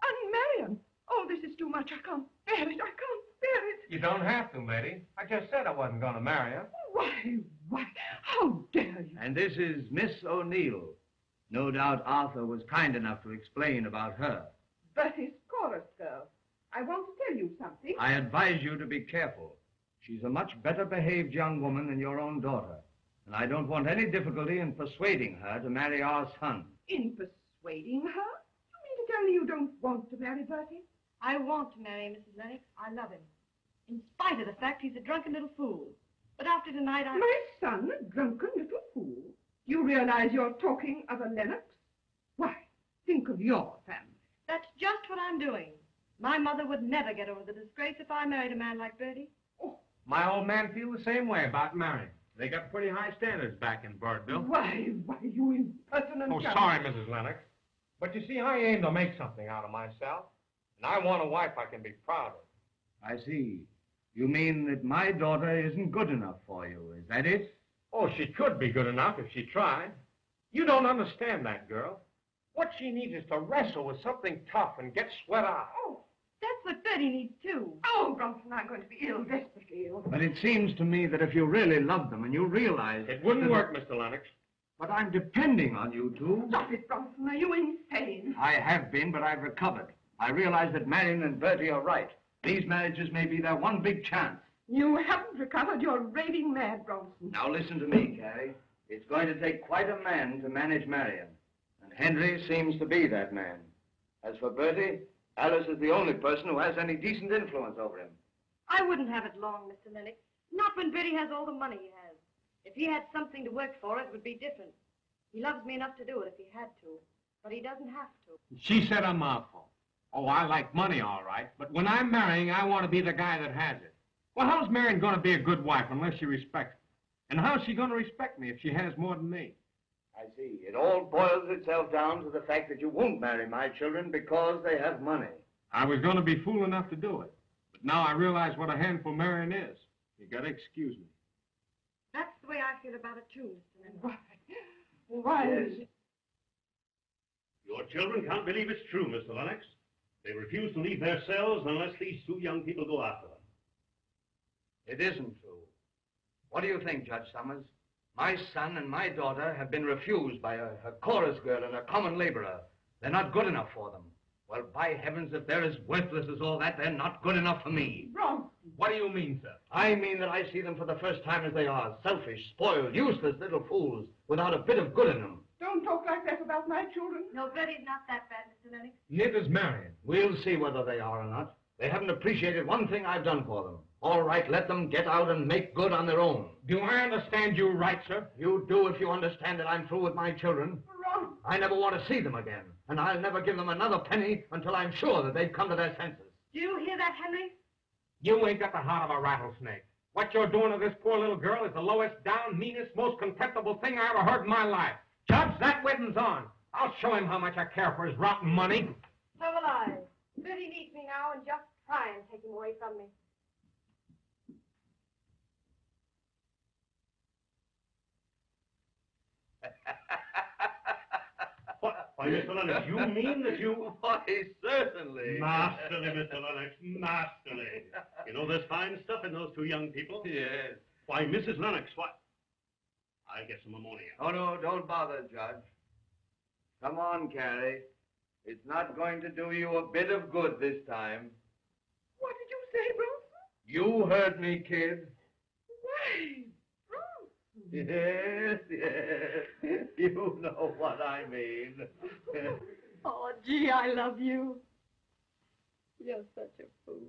And Marion? Oh, this is too much. I can't bear it. I can't bear it. You don't have to, lady. I just said I wasn't going to marry her. Why, how dare you? And this is Miss O'Neill. No doubt Arthur was kind enough to explain about her. Bertie's chorus girl. I want to tell you something. I advise you to be careful. She's a much better behaved young woman than your own daughter. And I don't want any difficulty in persuading her to marry our son. In persuading her? You mean to tell me you don't want to marry Bertie? I want to marry him, Mrs. Lennox. I love him. In spite of the fact he's a drunken little fool. But after tonight, My son, a drunken little fool? You realize you're talking of a Lennox? Why, think of your family. That's just what I'm doing. My mother would never get over the disgrace if I married a man like Bertie. My old man feels the same way about marrying. They got pretty high standards back in Birdville. Why, you impertinent... Oh, sorry, Mrs. Lennox. But you see, I aim to make something out of myself. And I want a wife I can be proud of. I see. You mean that my daughter isn't good enough for you, is that it? Oh, she could be good enough if she tried. You don't understand that girl. What she needs is to wrestle with something tough and get sweat out. Oh, that's what Bertie needs, too. Oh, Bronson, I'm going to be ill, desperately ill. But it seems to me that if you really love them and you realize... It wouldn't work, Mr. Lennox. But I'm depending on you two. Stop it, Bronson. Are you insane? I have been, but I've recovered. I realize that Marion and Bertie are right. These marriages may be their one big chance. You haven't recovered. You're raving mad, Bronson. Now listen to me, Carrie. It's going to take quite a man to manage Marion. And Henry seems to be that man. As for Bertie, Alice is the only person who has any decent influence over him. I wouldn't have it long, Mr. Lennox. Not when Bertie has all the money he has. If he had something to work for, it would be different. He loves me enough to do it if he had to. But he doesn't have to. She said a mouthful. Oh, I like money, all right. But when I'm marrying, I want to be the guy that has it. Well, how's Marion going to be a good wife unless she respects me? And how's she going to respect me if she has more than me? I see. It all boils itself down to the fact that you won't marry my children because they have money. I was going to be fool enough to do it. But now I realize what a handful Marion is. You got to excuse me. That's the way I feel about it, too, Mr. Lennox. Why? Yes. Your children can't believe it's true, Mr. Lennox. They refuse to leave their cells unless these two young people go after them. It isn't true. What do you think, Judge Summers? My son and my daughter have been refused by a chorus girl and a common laborer. They're not good enough for them. Well, by heavens, if they're as worthless as all that, they're not good enough for me. Bronson. What do you mean, sir? I mean that I see them for the first time as they are, selfish, spoiled, useless little fools, without a bit of good in them. Don't talk like that about my children. No, Bertie's not that bad, Mr. Lennox. Neither's Marion. We'll see whether they are or not. They haven't appreciated one thing I've done for them. All right, let them get out and make good on their own. Do I understand you right, sir? You do if you understand that I'm through with my children. Bronson. I never want to see them again, and I'll never give them another penny until I'm sure that they've come to their senses. Do you hear that, Henry? You ain't got the heart of a rattlesnake. What you're doing to this poor little girl is the lowest down, meanest, most contemptible thing I ever heard in my life. Judge, that wedding's on. I'll show him how much I care for his rotten money. So will I. Bertie needs me now, and just try and take him away from me. Why, Mr. Lennox, you mean that you... Why, certainly. Masterly, Mr. Lennox, masterly. You know, there's fine stuff in those two young people. Yes. Why, Mrs. Lennox, what? I'll get some ammonia. Oh, no, don't bother, Judge. Come on, Carrie. It's not going to do you a bit of good this time. What did you say, Bronson? You heard me, kid. Why, Bronson? Yes, yes. You know what I mean. Oh, gee, I love you. You're such a fool.